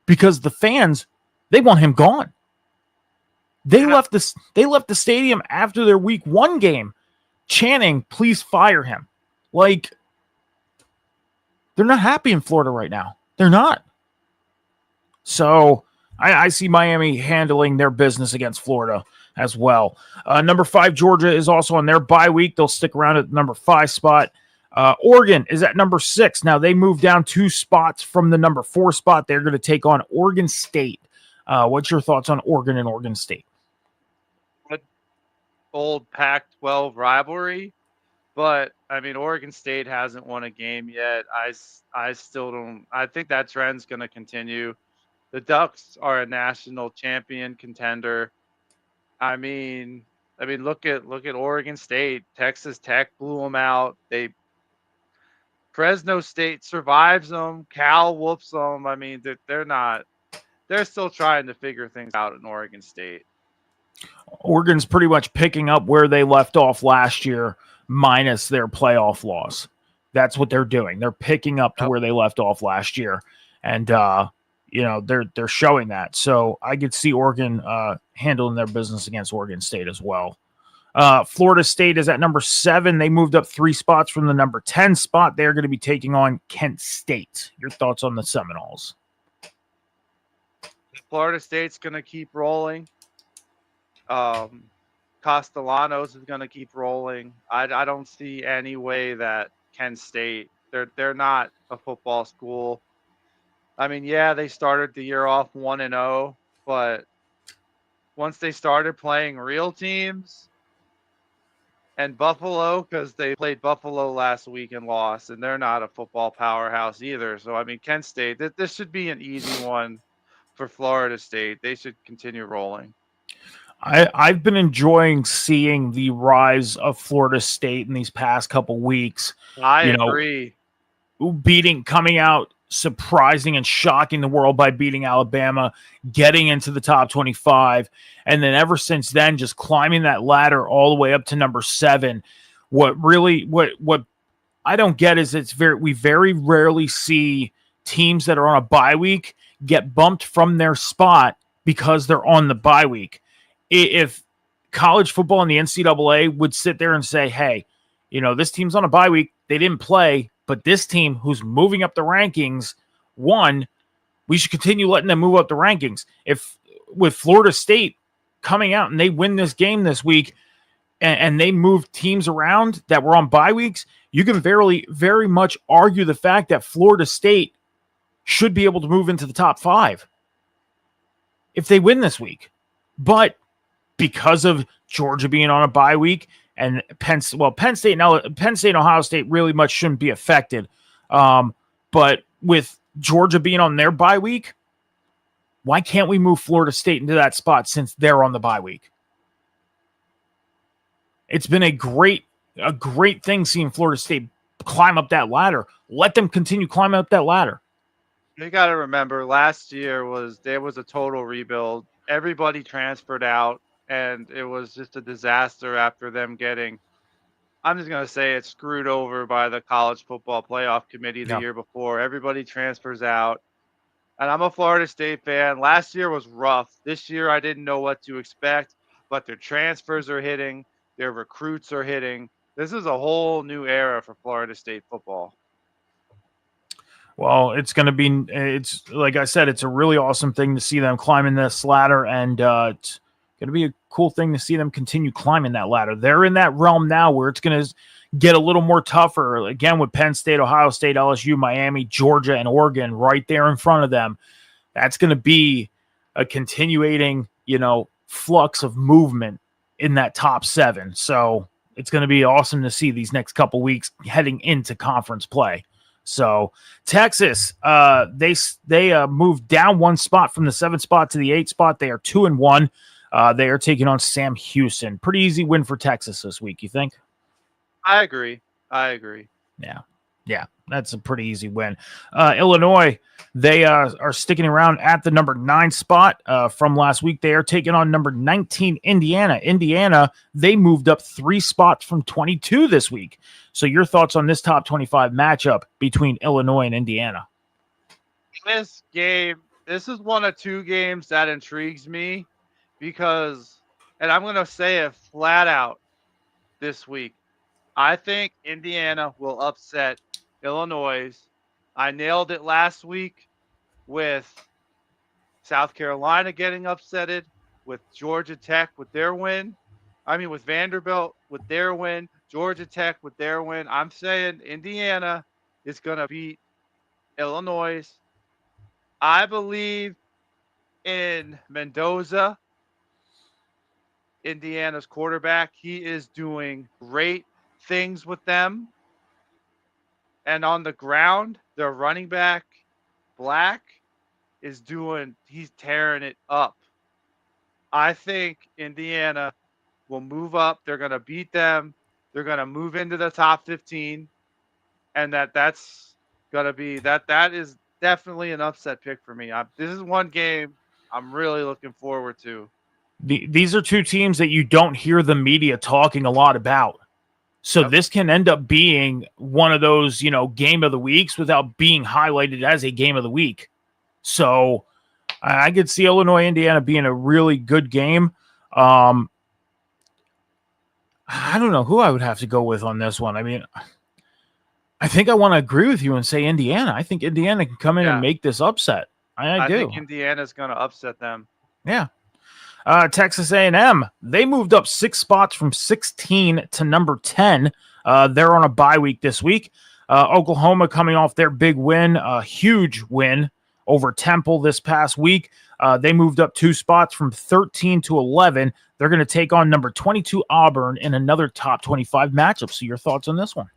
Because the fans, they want him gone. They left the stadium after their week 1 game chanting, please fire him. Like, they're not happy in Florida right now. They're not. So I see Miami handling their business against Florida as well. Number 5, Georgia is also on their bye week. They'll stick around at the number 5 spot. Oregon is at number 6. Now they moved down 2 spots from the number 4 spot. They're going to take on Oregon State. What's your thoughts on Oregon and Oregon State? Old Pac-12 rivalry, but I mean, Oregon State hasn't won a game yet. I still don't. I think that trend's going to continue. The Ducks are a national champion contender. I mean, look at Oregon State. Texas Tech blew them out. Fresno State survives them. Cal whoops them. I mean, they're not. They're still trying to figure things out in Oregon State. Oregon's pretty much picking up where they left off last year, minus their playoff loss. That's what they're doing. They're picking up to where they left off last year, and they're showing that. So I could see Oregon handling their business against Oregon State as well. Florida State is at number 7. They moved up 3 spots from the number 10 spot. They're going to be taking on Kent State. Your thoughts on the Seminoles? Florida State's going to keep rolling. Castellanos is going to keep rolling. I don't see any way that Kent State, they're not a football school. I mean, yeah, they started the year off 1-0, but once they started playing real teams and Buffalo, because they played Buffalo last week and lost, and they're not a football powerhouse either. So, I mean, Kent State, this should be an easy one for Florida State. They should continue rolling. I've been enjoying seeing the rise of Florida State in these past couple weeks. I agree. Coming out, surprising and shocking the world by beating Alabama, getting into the top 25, and then ever since then, just climbing that ladder all the way up to number 7. What I don't get is we very rarely see teams that are on a bye week get bumped from their spot because they're on the bye week. If college football and the NCAA would sit there and say, hey, this team's on a bye week, they didn't play, but this team who's moving up the rankings won, we should continue letting them move up the rankings. If with Florida State coming out and they win this game this week and they move teams around that were on bye weeks, you can very much argue the fact that Florida State should be able to move into the top 5 if they win this week. But because of Georgia being on a bye week and Penn State and Ohio State really much shouldn't be affected. But with Georgia being on their bye week, why can't we move Florida State into that spot since they're on the bye week? It's been a great thing seeing Florida State climb up that ladder. Let them continue climbing up that ladder. You got to remember, last year there was a total rebuild. Everybody transferred out, and it was just a disaster after them getting, I'm just going to say, it's screwed over by the College Football Playoff Committee the year before. Everybody transfers out. And I'm a Florida State fan. Last year was rough. This year I didn't know what to expect, but their transfers are hitting. Their recruits are hitting. This is a whole new era for Florida State football. Well, it's like I said, it's a really awesome thing to see them climbing this ladder, and Going to be a cool thing to see them continue climbing that ladder. They're in that realm now where it's going to get a little more tougher. Again, with Penn State, Ohio State, LSU, Miami, Georgia, and Oregon right there in front of them. That's going to be a continuating, flux of movement in that top 7. So it's going to be awesome to see these next couple weeks heading into conference play. So Texas, they moved down 1 spot from the 7th spot to the 8th spot. They are 2-1. They are taking on Sam Houston. Pretty easy win for Texas this week, you think? I agree. Yeah, that's a pretty easy win. Illinois, they are sticking around at the number 9 spot from last week. They are taking on number 19, Indiana. Indiana, they moved up 3 spots from 22 this week. So your thoughts on this top 25 matchup between Illinois and Indiana? This game, this is one of 2 games that intrigues me because, and I'm going to say it flat out this week, I think Indiana will upset Illinois. I nailed it last week with South Carolina getting upsetted, with Georgia Tech with their win. With Vanderbilt with their win, Georgia Tech with their win. I'm saying Indiana is going to beat Illinois. I believe in Mendoza, Indiana's quarterback. He is doing great things with them. And on the ground, their running back, Black, he's tearing it up. I think Indiana will move up. They're going to beat them. They're going to move into the top 15. And that's going to be, that is definitely an upset pick for me. This is one game I'm really looking forward to. These are 2 teams that you don't hear the media talking a lot about. So This can end up being one of those, game of the weeks without being highlighted as a game of the week. So I could see Illinois, Indiana being a really good game. I don't know who I would have to go with on this one. I think I want to agree with you and say Indiana. I think Indiana can come in and make this upset. I do. I think Indiana's going to upset them. Yeah. Texas A&M, they moved up 6 spots from 16 to number 10. They're on a bye week this week. Oklahoma coming off their big win, a huge win over Temple this past week. They moved up 2 spots from 13 to 11. They're going to take on number 22 Auburn in another top 25 matchup. So your thoughts on this one?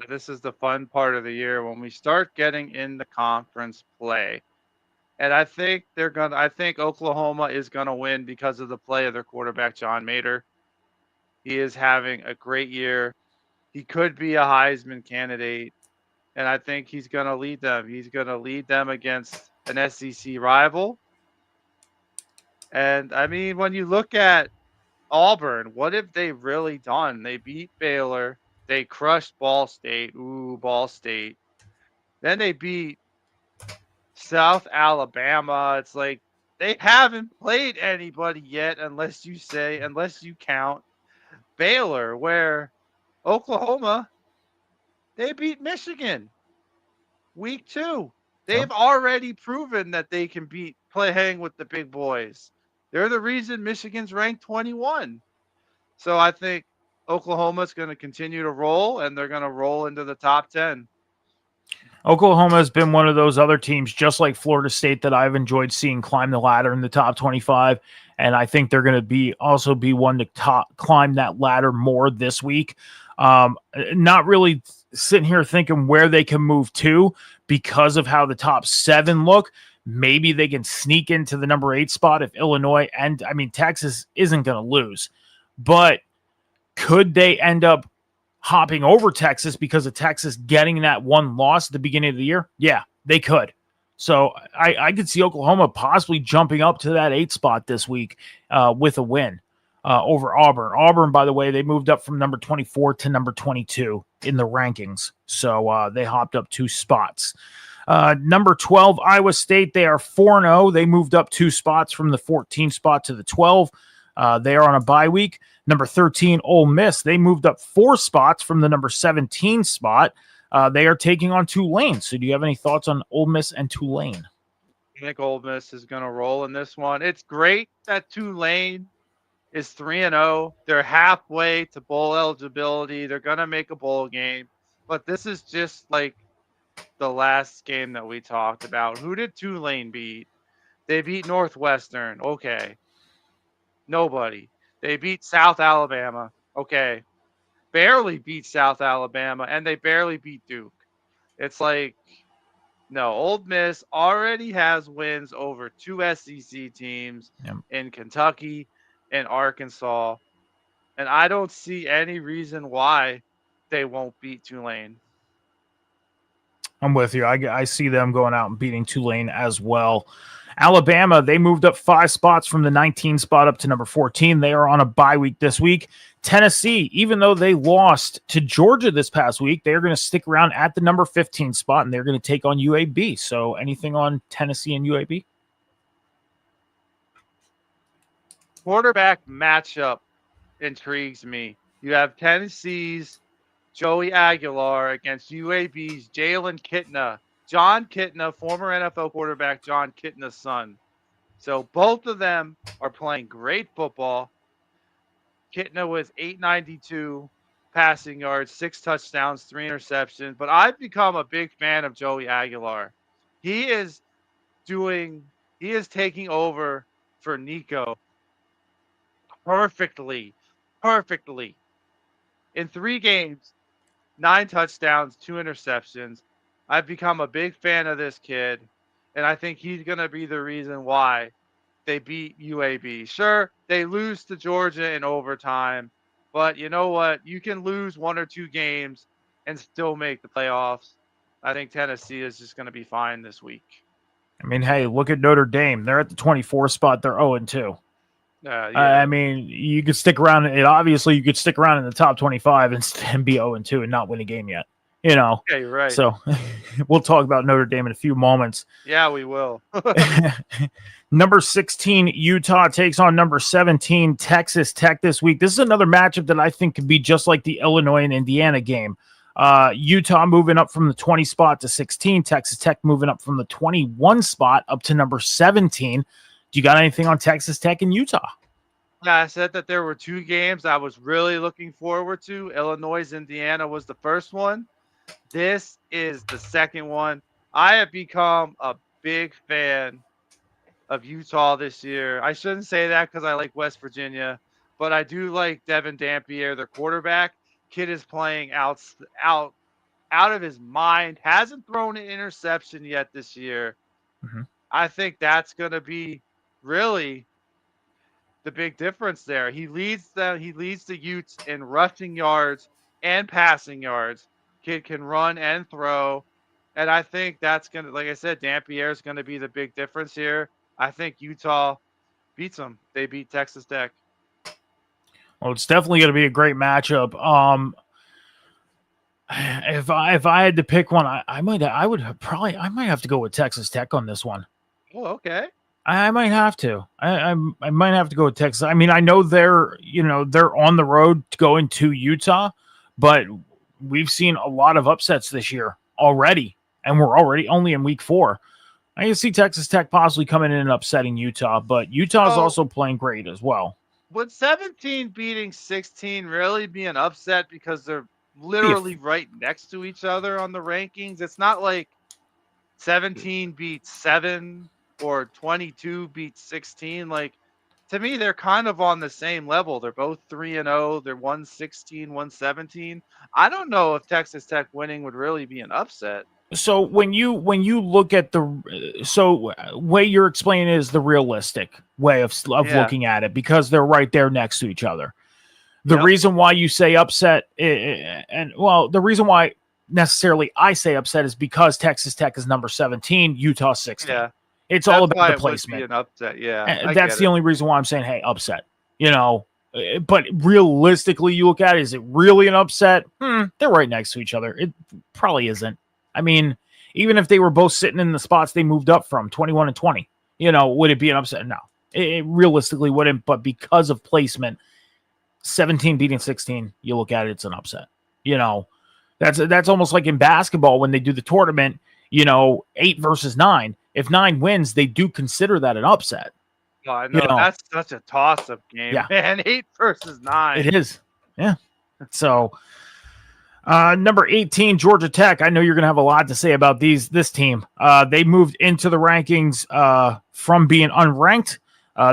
This is the fun part of the year when we start getting into conference play. And I think Oklahoma is going to win because of the play of their quarterback, John Mater. He is having a great year. He could be a Heisman candidate. And I think he's going to lead them. He's going to lead them against an SEC rival. And when you look at Auburn, what have they really done? They beat Baylor. They crushed Ball State. Ooh, Ball State. Then they beat South Alabama. It's like they haven't played anybody yet unless you count Baylor, where Oklahoma, they beat Michigan week 2. They've already proven that they can hang with the big boys. They're the reason Michigan's ranked 21. So I think Oklahoma's going to continue to roll, and they're going to roll into the top 10. Oklahoma has been one of those other teams, just like Florida State, that I've enjoyed seeing climb the ladder in the top 25. And I think they're going to also be one to climb that ladder more this week. Not really sitting here thinking where they can move to because of how the top 7 look. Maybe they can sneak into the number 8 spot if Illinois Texas isn't going to lose. But could they end up hopping over Texas because of Texas getting that 1 loss at the beginning of the year? Yeah, they could. So I could see Oklahoma possibly jumping up to that 8 spot this week with a win over Auburn. Auburn, by the way, they moved up from number 24 to number 22 in the rankings. So they hopped up 2 spots. Number 12, Iowa State, they are 4-0. They moved up 2 spots from the 14 spot to the 12. They are on a bye week. Number 13, Ole Miss, they moved up 4 spots from the number 17 spot. They are taking on Tulane. So do you have any thoughts on Ole Miss and Tulane? think Ole Miss is going to roll in this one. It's great that Tulane is 3-0. They're halfway to bowl eligibility. They're going to make a bowl game. But this is just like the last game that we talked about. Who did Tulane beat? They beat Northwestern. Okay. Nobody. They beat South Alabama. Okay. Barely beat South Alabama, and they barely beat Duke. It's like, no, Ole Miss already has wins over 2 SEC teams in Kentucky and Arkansas, and I don't see any reason why they won't beat Tulane. I'm with you. I see them going out and beating Tulane as well. Alabama, they moved up 5 spots from the 19 spot up to number 14. They are on a bye week this week. Tennessee, even though they lost to Georgia this past week, they're going to stick around at the number 15 spot, and they're going to take on UAB. So anything on Tennessee and UAB? Quarterback matchup intrigues me. You have Tennessee's Joey Aguilar against UAB's Jalen Kitna. John Kitna, former NFL quarterback John Kitna's son. So both of them are playing great football. Kitna with 892 passing yards, 6 touchdowns, 3 interceptions. But I've become a big fan of Joey Aguilar. He is taking over for Nico perfectly. In 3 games, 9 touchdowns, 2 interceptions. I've become a big fan of this kid, and I think he's going to be the reason why they beat UAB. Sure, they lose to Georgia in overtime, but you know what? You can lose 1 or 2 games and still make the playoffs. I think Tennessee is just going to be fine this week. I mean, hey, look at Notre Dame. They're at the 24 spot. They're 0-2. Yeah. I mean, you could stick around. Obviously, you could stick around in the top 25 and be 0-2 and not win a game yet. You know, yeah, you're right. So we'll talk about Notre Dame in a few moments. Yeah, we will. Number 16, Utah takes on number 17, Texas Tech this week. This is another matchup that I think could be just like the Illinois and Indiana game. Utah moving up from the 20 spot to 16. Texas Tech moving up from the 21 spot up to number 17. Do you got anything on Texas Tech and Utah? Yeah, I said that there were 2 games I was really looking forward to. Illinois, Indiana was the first one. This is the second one. I have become a big fan of Utah this year. I shouldn't say that because I like West Virginia, but I do like Devin Dampier, their quarterback. Kid is playing out of his mind. Hasn't thrown an interception yet this year. Mm-hmm. I think that's going to be really the big difference there. He leads the Utes in rushing yards and passing yards. Kid can run and throw. And I think that's going to, like I said, Dampier is going to be the big difference here. I think Utah beats them. They beat Texas Tech. Well, it's definitely going to be a great matchup. If I had to pick one, I might have to go with Texas Tech on this one. Oh, okay. I might have to. I might have to go with Texas. I mean, I know they're on the road going to Utah, but we've seen a lot of upsets this year already, and we're already only in week 4. I can see Texas Tech possibly coming in and upsetting Utah, but Utah's also playing great as well. Would 17 beating 16 really be an upset because they're literally right next to each other on the rankings? It's not like 17 beats 7 or 22 beats 16. Like, to me, they're kind of on the same level. They're both 3-0. They're 116, 117. I don't know if Texas Tech winning would really be an upset. So when you look at way you're explaining is the realistic way of looking at it, because they're right there next to each other. The reason why you say upset, the reason why necessarily I say upset is because Texas Tech is number 17, Utah 16. Yeah. It's all about the placement. An upset, yeah. That's the only reason why I'm saying, hey, upset. But realistically, you look at it, is it really an upset? They're right next to each other. It probably isn't. I mean, even if they were both sitting in the spots they moved up from, 21 and 20, would it be an upset? No, it realistically wouldn't. But because of placement, 17 beating 16, you look at it, it's an upset. That's almost like in basketball when they do the tournament, 8 versus 9. if 9 wins, they do consider that an upset. Oh, I know, that's such a toss-up game, man. 8 versus 9. It is. Yeah. So number 18, Georgia Tech. I know you're going to have a lot to say about this team. They moved into the rankings from being unranked.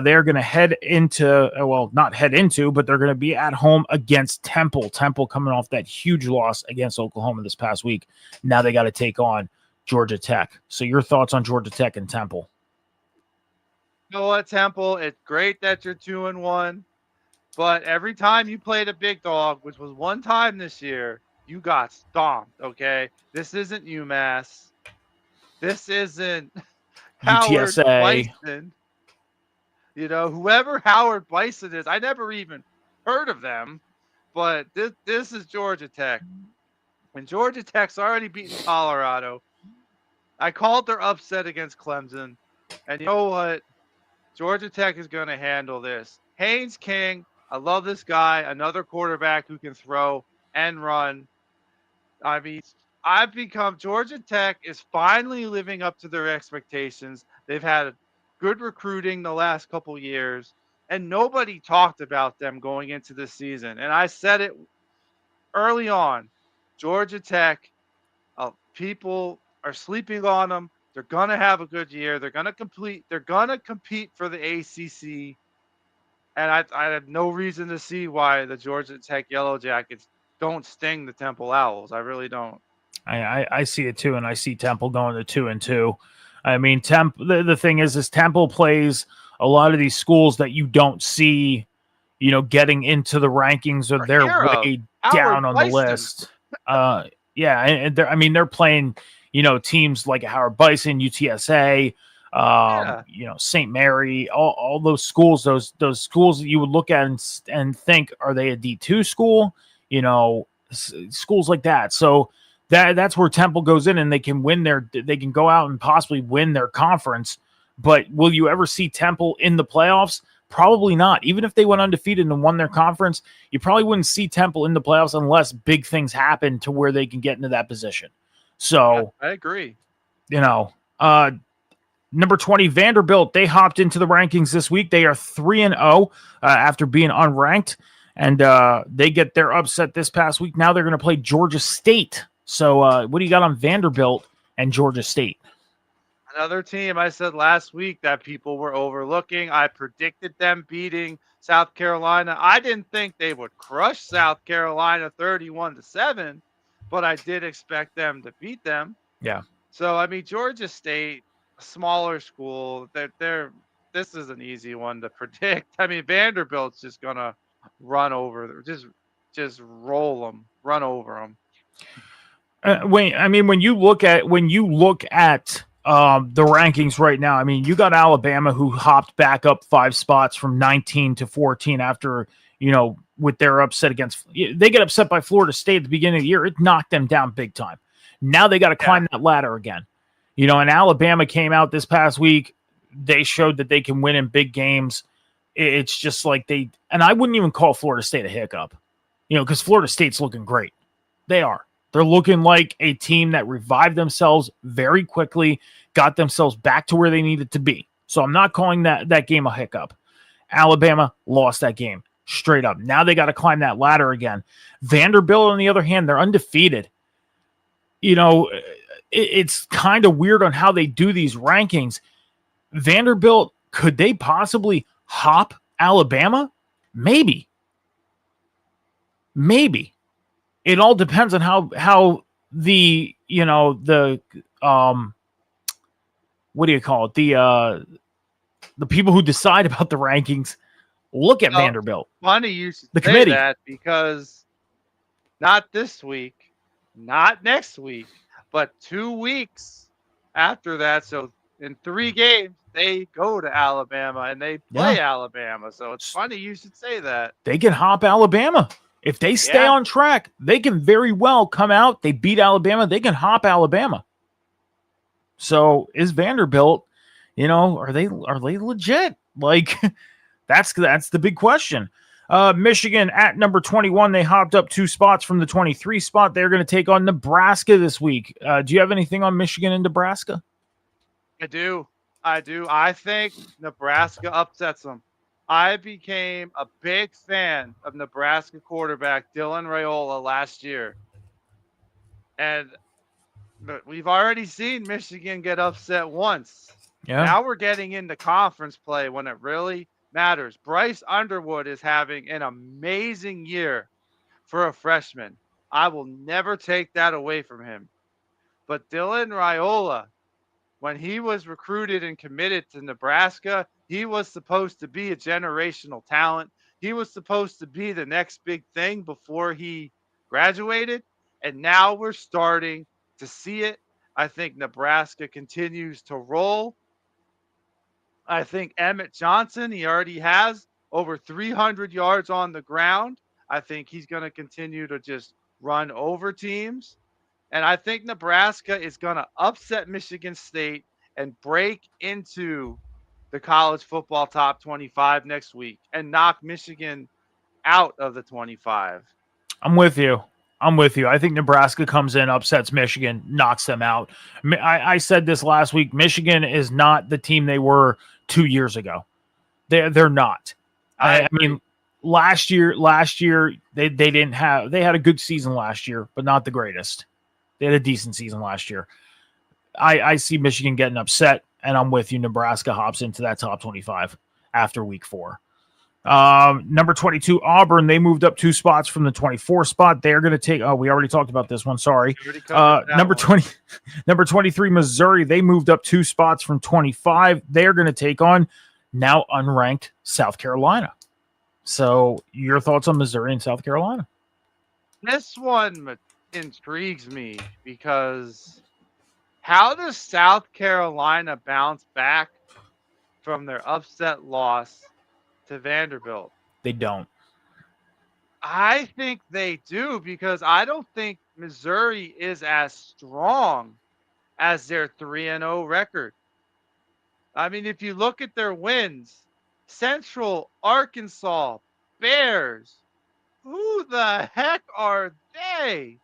They're going to head into, not head into, but they're going to be at home against Temple. Temple coming off that huge loss against Oklahoma this past week. Now they got to take on Georgia Tech. So your thoughts on Georgia Tech and Temple? You know what, Temple? It's great that you're 2-1, but every time you played a big dog, which was one time this year, you got stomped, okay? This isn't UMass. This isn't Howard UTSA. Bison. You know, whoever Howard Bison is, I never even heard of them, but this is Georgia Tech. And Georgia Tech's already beaten Colorado. I called their upset against Clemson. And you know what? Georgia Tech is going to handle this. Haynes King, I love this guy. Another quarterback who can throw and run. I mean, Georgia Tech is finally living up to their expectations. They've had good recruiting the last couple years, and nobody talked about them going into this season. And I said it early on, Georgia Tech, people are sleeping on them. They're going to have a good year. They're going to compete for the ACC. And I have no reason to see why the Georgia Tech Yellow Jackets don't sting the Temple Owls. I really don't. I see it too, and I see Temple going to 2-2. I mean, the thing is Temple plays a lot of these schools that you don't see, getting into the rankings, or they're way down on the list. And they're playing, teams like Howard Bison, UTSA, St. Mary, all those schools, those schools that you would look at and think, are they a D2 school? Schools like that. So that's where Temple goes in, and they can go out and possibly win their conference. But will you ever see Temple in the playoffs? Probably not. Even if they went undefeated and won their conference, you probably wouldn't see Temple in the playoffs unless big things happen to where they can get into that position. So I agree. Number 20, Vanderbilt, they hopped into the rankings this week. They are 3-0 after being unranked, and they get their upset this past week. Now they're going to play Georgia State. So what do you got on Vanderbilt and Georgia State? Another team I said last week that people were overlooking. I predicted them beating South Carolina. I didn't think they would crush South Carolina 31-7, but I did expect them to beat them. Yeah. So, I mean, Georgia State, a smaller school, this is an easy one to predict. I mean, Vanderbilt's just going to run over, just roll them, run over them. When you look at the rankings right now, I mean, you got Alabama, who hopped back up 5 spots from 19 to 14 after, with their upset they get upset by Florida State at the beginning of the year. It knocked them down big time. Now they got to climb that ladder again. And Alabama came out this past week. They showed that they can win in big games. It's just like and I wouldn't even call Florida State a hiccup, because Florida State's looking great. They are. They're looking like a team that revived themselves very quickly, got themselves back to where they needed to be. So I'm not calling that game a hiccup. Alabama lost that game straight up. Now they got to climb that ladder again. Vanderbilt, on the other hand, they're undefeated. It's kind of weird on how they do these rankings. Vanderbilt, could they possibly hop Alabama? Maybe. It all depends on how the what do you call it? The people who decide about the rankings look at Vanderbilt. Funny you should the say committee. That, because not this week, not next week, but 2 weeks after that. So in 3 games, they go to Alabama and they play Alabama. So it's funny you should say that. They can hop Alabama. If they stay on track, they can very well come out. They beat Alabama. They can hop Alabama. So is Vanderbilt, are they legit? Like, that's the big question. Michigan at number 21. They hopped up 2 spots from the 23 spot. They're going to take on Nebraska this week. Do you have anything on Michigan and Nebraska? I do. I do. I think Nebraska upsets them. I became a big fan of Nebraska quarterback Dylan Raiola last year. And but we've already seen Michigan get upset once. Yeah. Now we're getting into conference play when it really matters. Bryce Underwood is having an amazing year for a freshman. I will never take that away from him. But Dylan Raiola, when he was recruited and committed to Nebraska, he was supposed to be a generational talent. He was supposed to be the next big thing before he graduated. And now we're starting to see it. I think Nebraska continues to roll. I think Emmett Johnson, he already has over 300 yards on the ground. I think he's going to continue to just run over teams. And I think Nebraska is going to upset Michigan State and break into the college football top 25 next week and knock Michigan out of the 25. I'm with you. I think Nebraska comes in, upsets Michigan, knocks them out. I said this last week. Michigan is not the team they were 2 years ago. They're not. I mean, last year they had a good season last year, but not the greatest. They had a decent season last year. I see Michigan getting upset, and I'm with you. Nebraska hops into that top 25 after week 4. Number 22, Auburn. They moved up 2 spots from the 24 spot. They're going to take. Oh, we already talked about this one. Sorry. Number 23, Missouri. They moved up 2 spots from 25. They're going to take on now unranked South Carolina. So, your thoughts on Missouri and South Carolina? This one intrigues me because how does South Carolina bounce back from their upset loss to Vanderbilt? They don't. I think they do because I don't think Missouri is as strong as their 3-0 record. I mean, if you look at their wins, Central, Arkansas, Bears, who the heck are they?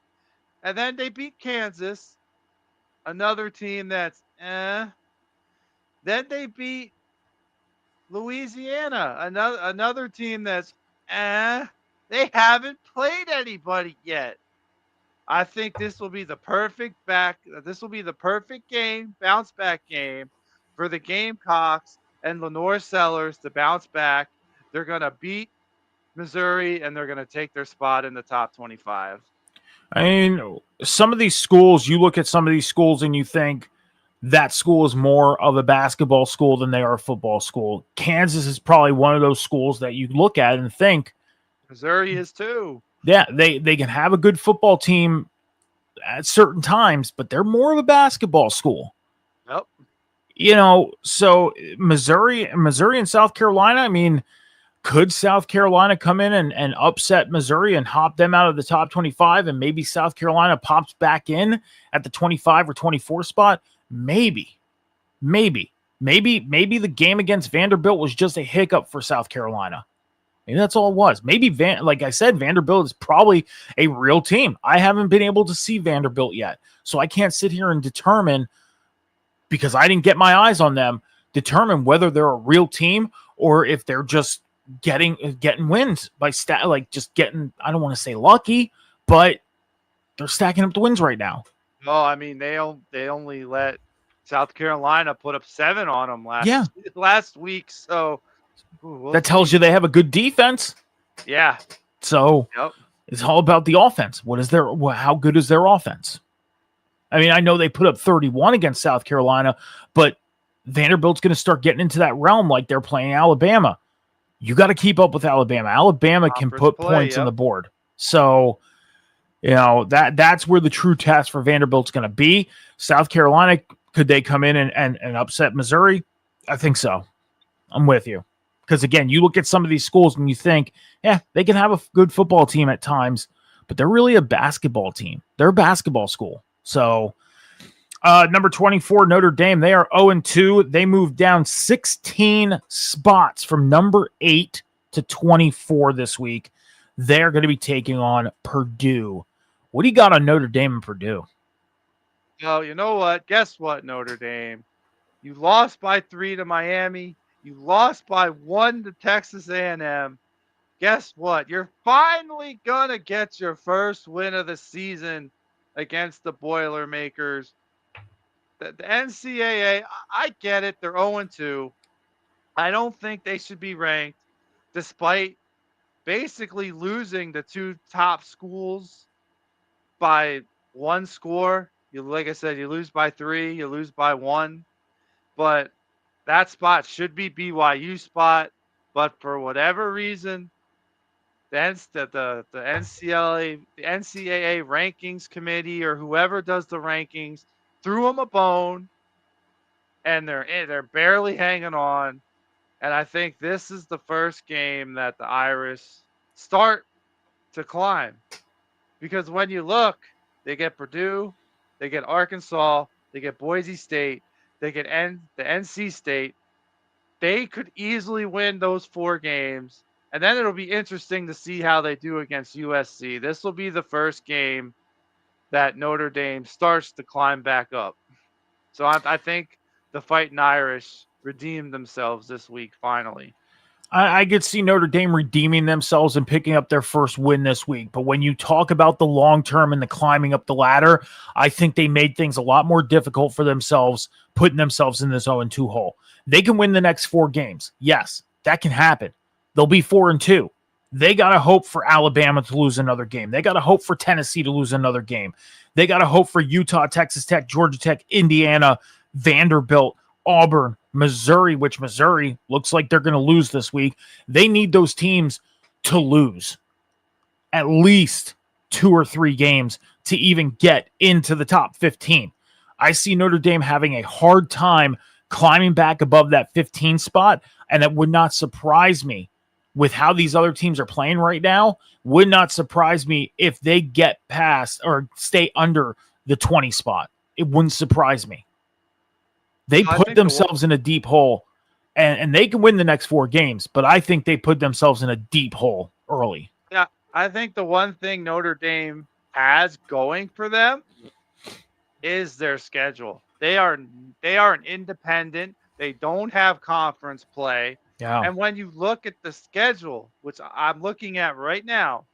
And then they beat Kansas, another team that's Then they beat Louisiana, another team that's They haven't played anybody yet. I think this will be the perfect game, bounce back game for the Gamecocks and Lenore Sellers to bounce back. They're going to beat Missouri and they're going to take their spot in the top 25. I mean, some of these schools, you look at some of these schools and you think that school is more of a basketball school than they are a football school. Kansas is probably one of those schools that you look at and think. Missouri is too. Yeah, they can have a good football team at certain times, but they're more of a basketball school. Yep. You know, so Missouri and South Carolina, I mean, could South Carolina come in and upset Missouri and hop them out of the top 25 and maybe South Carolina pops back in at the 25 or 24 spot? Maybe the game against Vanderbilt was just a hiccup for South Carolina. Maybe that's all it was. Maybe like I said, Vanderbilt is probably a real team. I haven't been able to see Vanderbilt yet, so I can't sit here and determine, because I didn't get my eyes on them, determine whether they're a real team or if they're just getting wins by just getting, I don't want to say lucky, but they're stacking up the wins right now. Well, I mean, they only let South Carolina put up 7 on them last week. So that tells you they have a good defense. Yeah. So It's all about the offense. How good is their offense? I mean, I know they put up 31 against South Carolina, but Vanderbilt's going to start getting into that realm like they're playing Alabama. You got to keep up with Alabama. Alabama can put points on the board. So, you know, that's where the true test for Vanderbilt's going to be. South Carolina, could they come in and upset Missouri? I think so. I'm with you. Because, again, you look at some of these schools and you think, yeah, they can have a good football team at times, but they're really a basketball team. They're a basketball school. So, number 24, Notre Dame, they are 0-2. They moved down 16 spots from number 8 to 24 this week. They're going to be taking on Purdue. What do you got on Notre Dame and Purdue? Well, you know what? Guess what, Notre Dame? You lost by 3 to Miami. You lost by 1 to Texas A&M. Guess what? You're finally going to get your first win of the season against the Boilermakers. The NCAA, I get it. They're 0-2. I don't think they should be ranked despite basically losing the 2 top schools by 1 score. Like I said, you lose by 3, you lose by 1. But that spot should be BYU spot. But for whatever reason, the NCAA rankings committee or whoever does the rankings threw them a bone, and they're barely hanging on. And I think this is the first game that the Irish start to climb, because when you look, they get Purdue, they get Arkansas, they get Boise State, they get the NC State. They could easily win those 4 games. And then it'll be interesting to see how they do against USC. This will be the first game that Notre Dame starts to climb back up. So I think the Fighting Irish redeemed themselves this week, finally. I could see Notre Dame redeeming themselves and picking up their first win this week. But when you talk about the long term and the climbing up the ladder, I think they made things a lot more difficult for themselves, putting themselves in this 0-2 hole. They can win the next 4 games. Yes, that can happen. They'll be 4-2. They got to hope for Alabama to lose another game. They got to hope for Tennessee to lose another game. They got to hope for Utah, Texas Tech, Georgia Tech, Indiana, Vanderbilt, Auburn, Missouri, which Missouri looks like they're going to lose this week. They need those teams to lose at least 2 or 3 games to even get into the top 15. I see Notre Dame having a hard time climbing back above that 15 spot, and it would not surprise me with how these other teams are playing right now. Would not surprise me if they get past or stay under the 20 spot. It wouldn't surprise me. They put themselves in a deep hole, and they can win the next 4 games, but I think they put themselves in a deep hole early. Yeah, I think the one thing Notre Dame has going for them is their schedule. They are an independent. They don't have conference play. Yeah. And when you look at the schedule, which I'm looking at right now,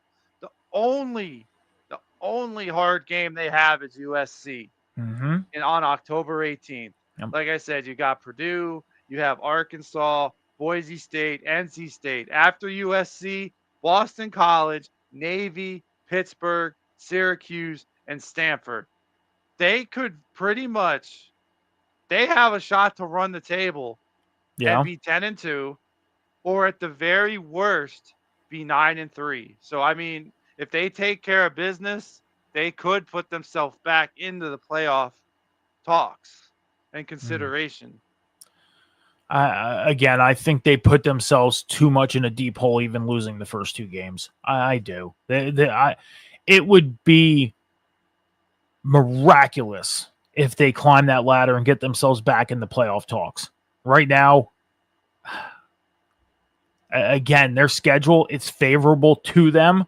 the only hard game they have is USC on October 18th. Yep. Like I said, you got Purdue, you have Arkansas, Boise State, NC State. After USC, Boston College, Navy, Pittsburgh, Syracuse, and Stanford. They could pretty much, they have a shot to run the table and be 10-2, or at the very worst, be 9-3. So, I mean, if they take care of business, they could put themselves back into the playoff talks and consideration. Again, I think they put themselves too much in a deep hole, even losing the first 2 games. I do. It would be miraculous if they climb that ladder and get themselves back in the playoff talks. Right now, again, their schedule, it's favorable to them,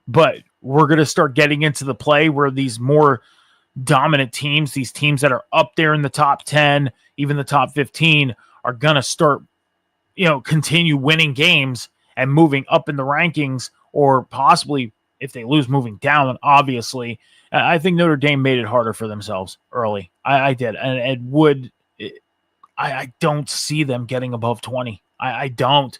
but we're going to start getting into the play where these more dominant teams, these teams that are up there in the top 10, even the top 15, are going to start, continue winning games and moving up in the rankings, or possibly, if they lose, moving down, obviously. I think Notre Dame made it harder for themselves early. I did. And I don't see them getting above 20. I don't.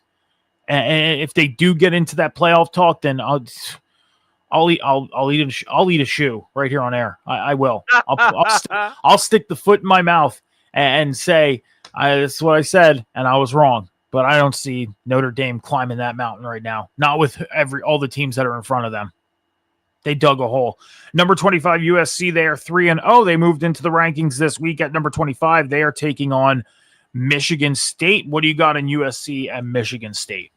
And if they do get into that playoff talk, then I'll eat a shoe right here on air. I will. I'll stick the foot in my mouth and say, that's what I said, and I was wrong. But I don't see Notre Dame climbing that mountain right now. Not with all the teams that are in front of them. They dug a hole. Number 25 USC, they are 3-0. They moved into the rankings this week at number 25. They are taking on Michigan State. What do you got in USC and Michigan State?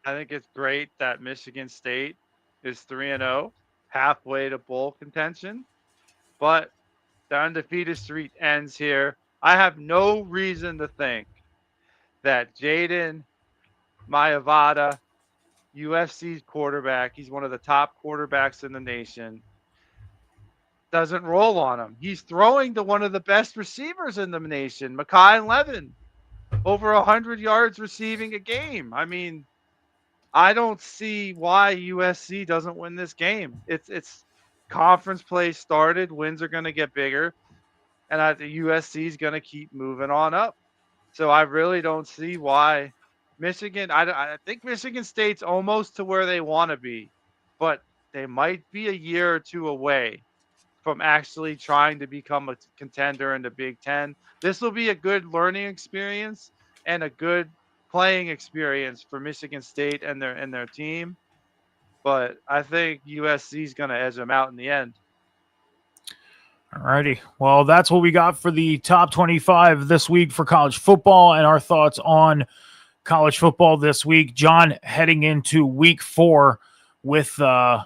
I think it's great that Michigan State is 3-0, halfway to bowl contention. But the undefeated streak ends here. I have no reason to think that Jaden Mayavada, UFC's quarterback, he's one of the top quarterbacks in the nation, doesn't roll on him. He's throwing to one of the best receivers in the nation, Mekhi Levin, over 100 yards receiving a game. I mean, I don't see why USC doesn't win this game. It's conference play started. Wins are going to get bigger, and USC is going to keep moving on up. So I really don't see why Michigan. I think Michigan State's almost to where they want to be, but they might be a year or two away from actually trying to become a contender in the Big Ten. This will be a good learning experience and a good playing experience for Michigan State and their team. But I think USC is going to edge them out in the end. All righty. Well, that's what we got for the top 25 this week for college football and our thoughts on college football this week. John, heading into week 4 with the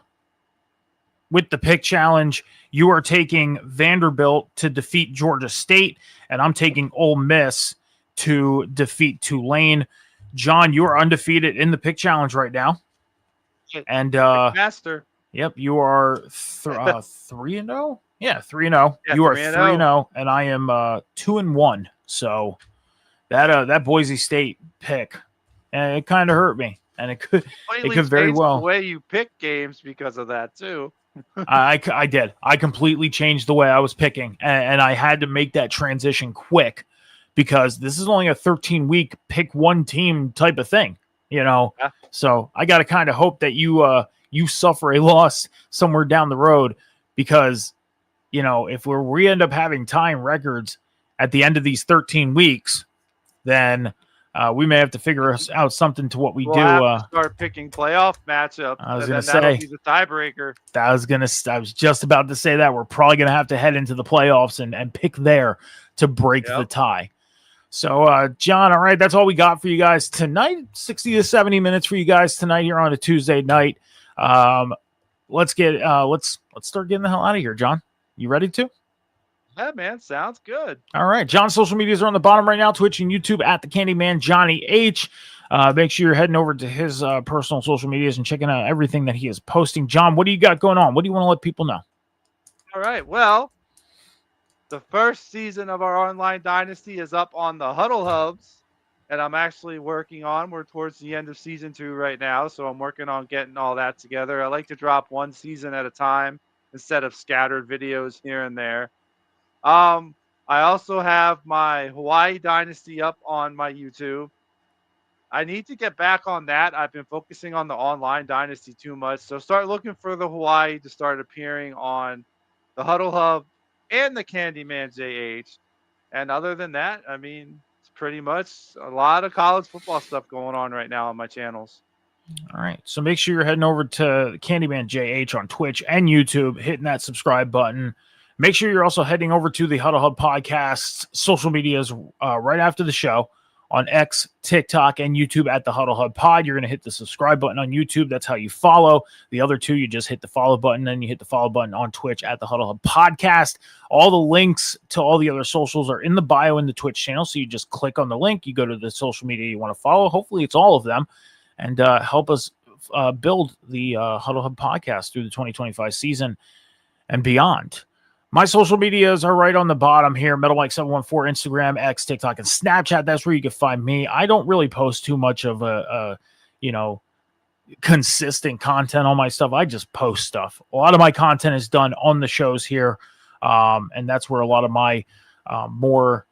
pick challenge, you are taking Vanderbilt to defeat Georgia State, and I'm taking Ole Miss to defeat Tulane. John, you are undefeated in the pick challenge right now. And master. Yep, you are 3-0. Yeah, 3-0. Yeah, you are 3-0. 3-0, and I am 2-1. So that Boise State pick, and it kind of hurt me, and it could very well the way you pick games because of that too. I did. I completely changed the way I was picking, and I had to make that transition quick because this is only a 13-week pick one team type of thing, Yeah. So I got to kind of hope that you suffer a loss somewhere down the road because, if we end up having tying records at the end of these 13 weeks, then we may have to figure out something to what we'll do. Have to start picking playoff matchups. I was going to say that'll be the tiebreaker. I was just about to say that we're probably going to have to head into the playoffs and pick there to break the tie. So, John, all right, that's all we got for you guys tonight. 60 to 70 minutes for you guys tonight here on a Tuesday night. Let's start getting the hell out of here, John. You ready to? Yeah, man. Sounds good. All right. John's social medias are on the bottom right now. Twitch and YouTube at the Candyman Johnny H. Make sure you're heading over to his personal social medias and checking out everything that he is posting. John, what do you got going on? What do you want to let people know? All right. Well, the first season of our online dynasty is up on the Huddle Hubs, and I'm actually we're towards the end of season 2 right now, so I'm working on getting all that together. I like to drop one season at a time instead of scattered videos here and there. I also have my Hawaii Dynasty up on my YouTube. I need to get back on that. I've been focusing on the online Dynasty too much. So start looking for the Hawaii to start appearing on the Huddle Hub and the Candyman JH. And other than that, I mean, it's pretty much a lot of college football stuff going on right now on my channels. All right. So make sure you're heading over to Candyman JH on Twitch and YouTube, hitting that subscribe button. Make sure you're also heading over to the Huddle Hub Podcast's social medias right after the show on X, TikTok, and YouTube at the Huddle Hub Pod. You're going to hit the subscribe button on YouTube. That's how you follow. The other two, you just hit the follow button, then you hit the follow button on Twitch at the Huddle Hub Podcast. All the links to all the other socials are in the bio in the Twitch channel, so you just click on the link. You go to the social media you want to follow. Hopefully, it's all of them, and help us build the Huddle Hub Podcast through the 2025 season and beyond. My social medias are right on the bottom here. MetalMike714, Instagram, X, TikTok, and Snapchat. That's where you can find me. I don't really post too much of consistent content on my stuff. I just post stuff. A lot of my content is done on the shows here, and that's where a lot of my more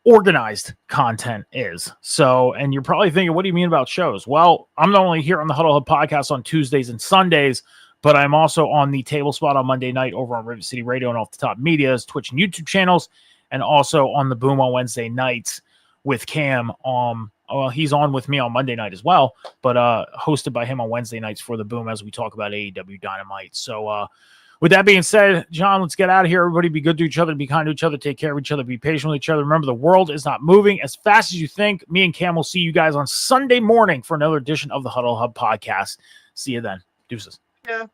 organized content is. So, and you're probably thinking, what do you mean about shows? Well, I'm not only here on the Huddle Hub Podcast on Tuesdays and Sundays, but I'm also on the Table Spot on Monday night over on Rivet City Radio and Off the Top Media's Twitch and YouTube channels, and also on the Boom on Wednesday nights with Cam. Well, he's on with me on Monday night as well, but hosted by him on Wednesday nights for the Boom as we talk about AEW Dynamite. So with that being said, John, let's get out of here. Everybody be good to each other, be kind to each other, take care of each other, be patient with each other. Remember, the world is not moving as fast as you think. Me and Cam will see you guys on Sunday morning for another edition of the Huddle Hub Podcast. See you then. Deuces. Yeah.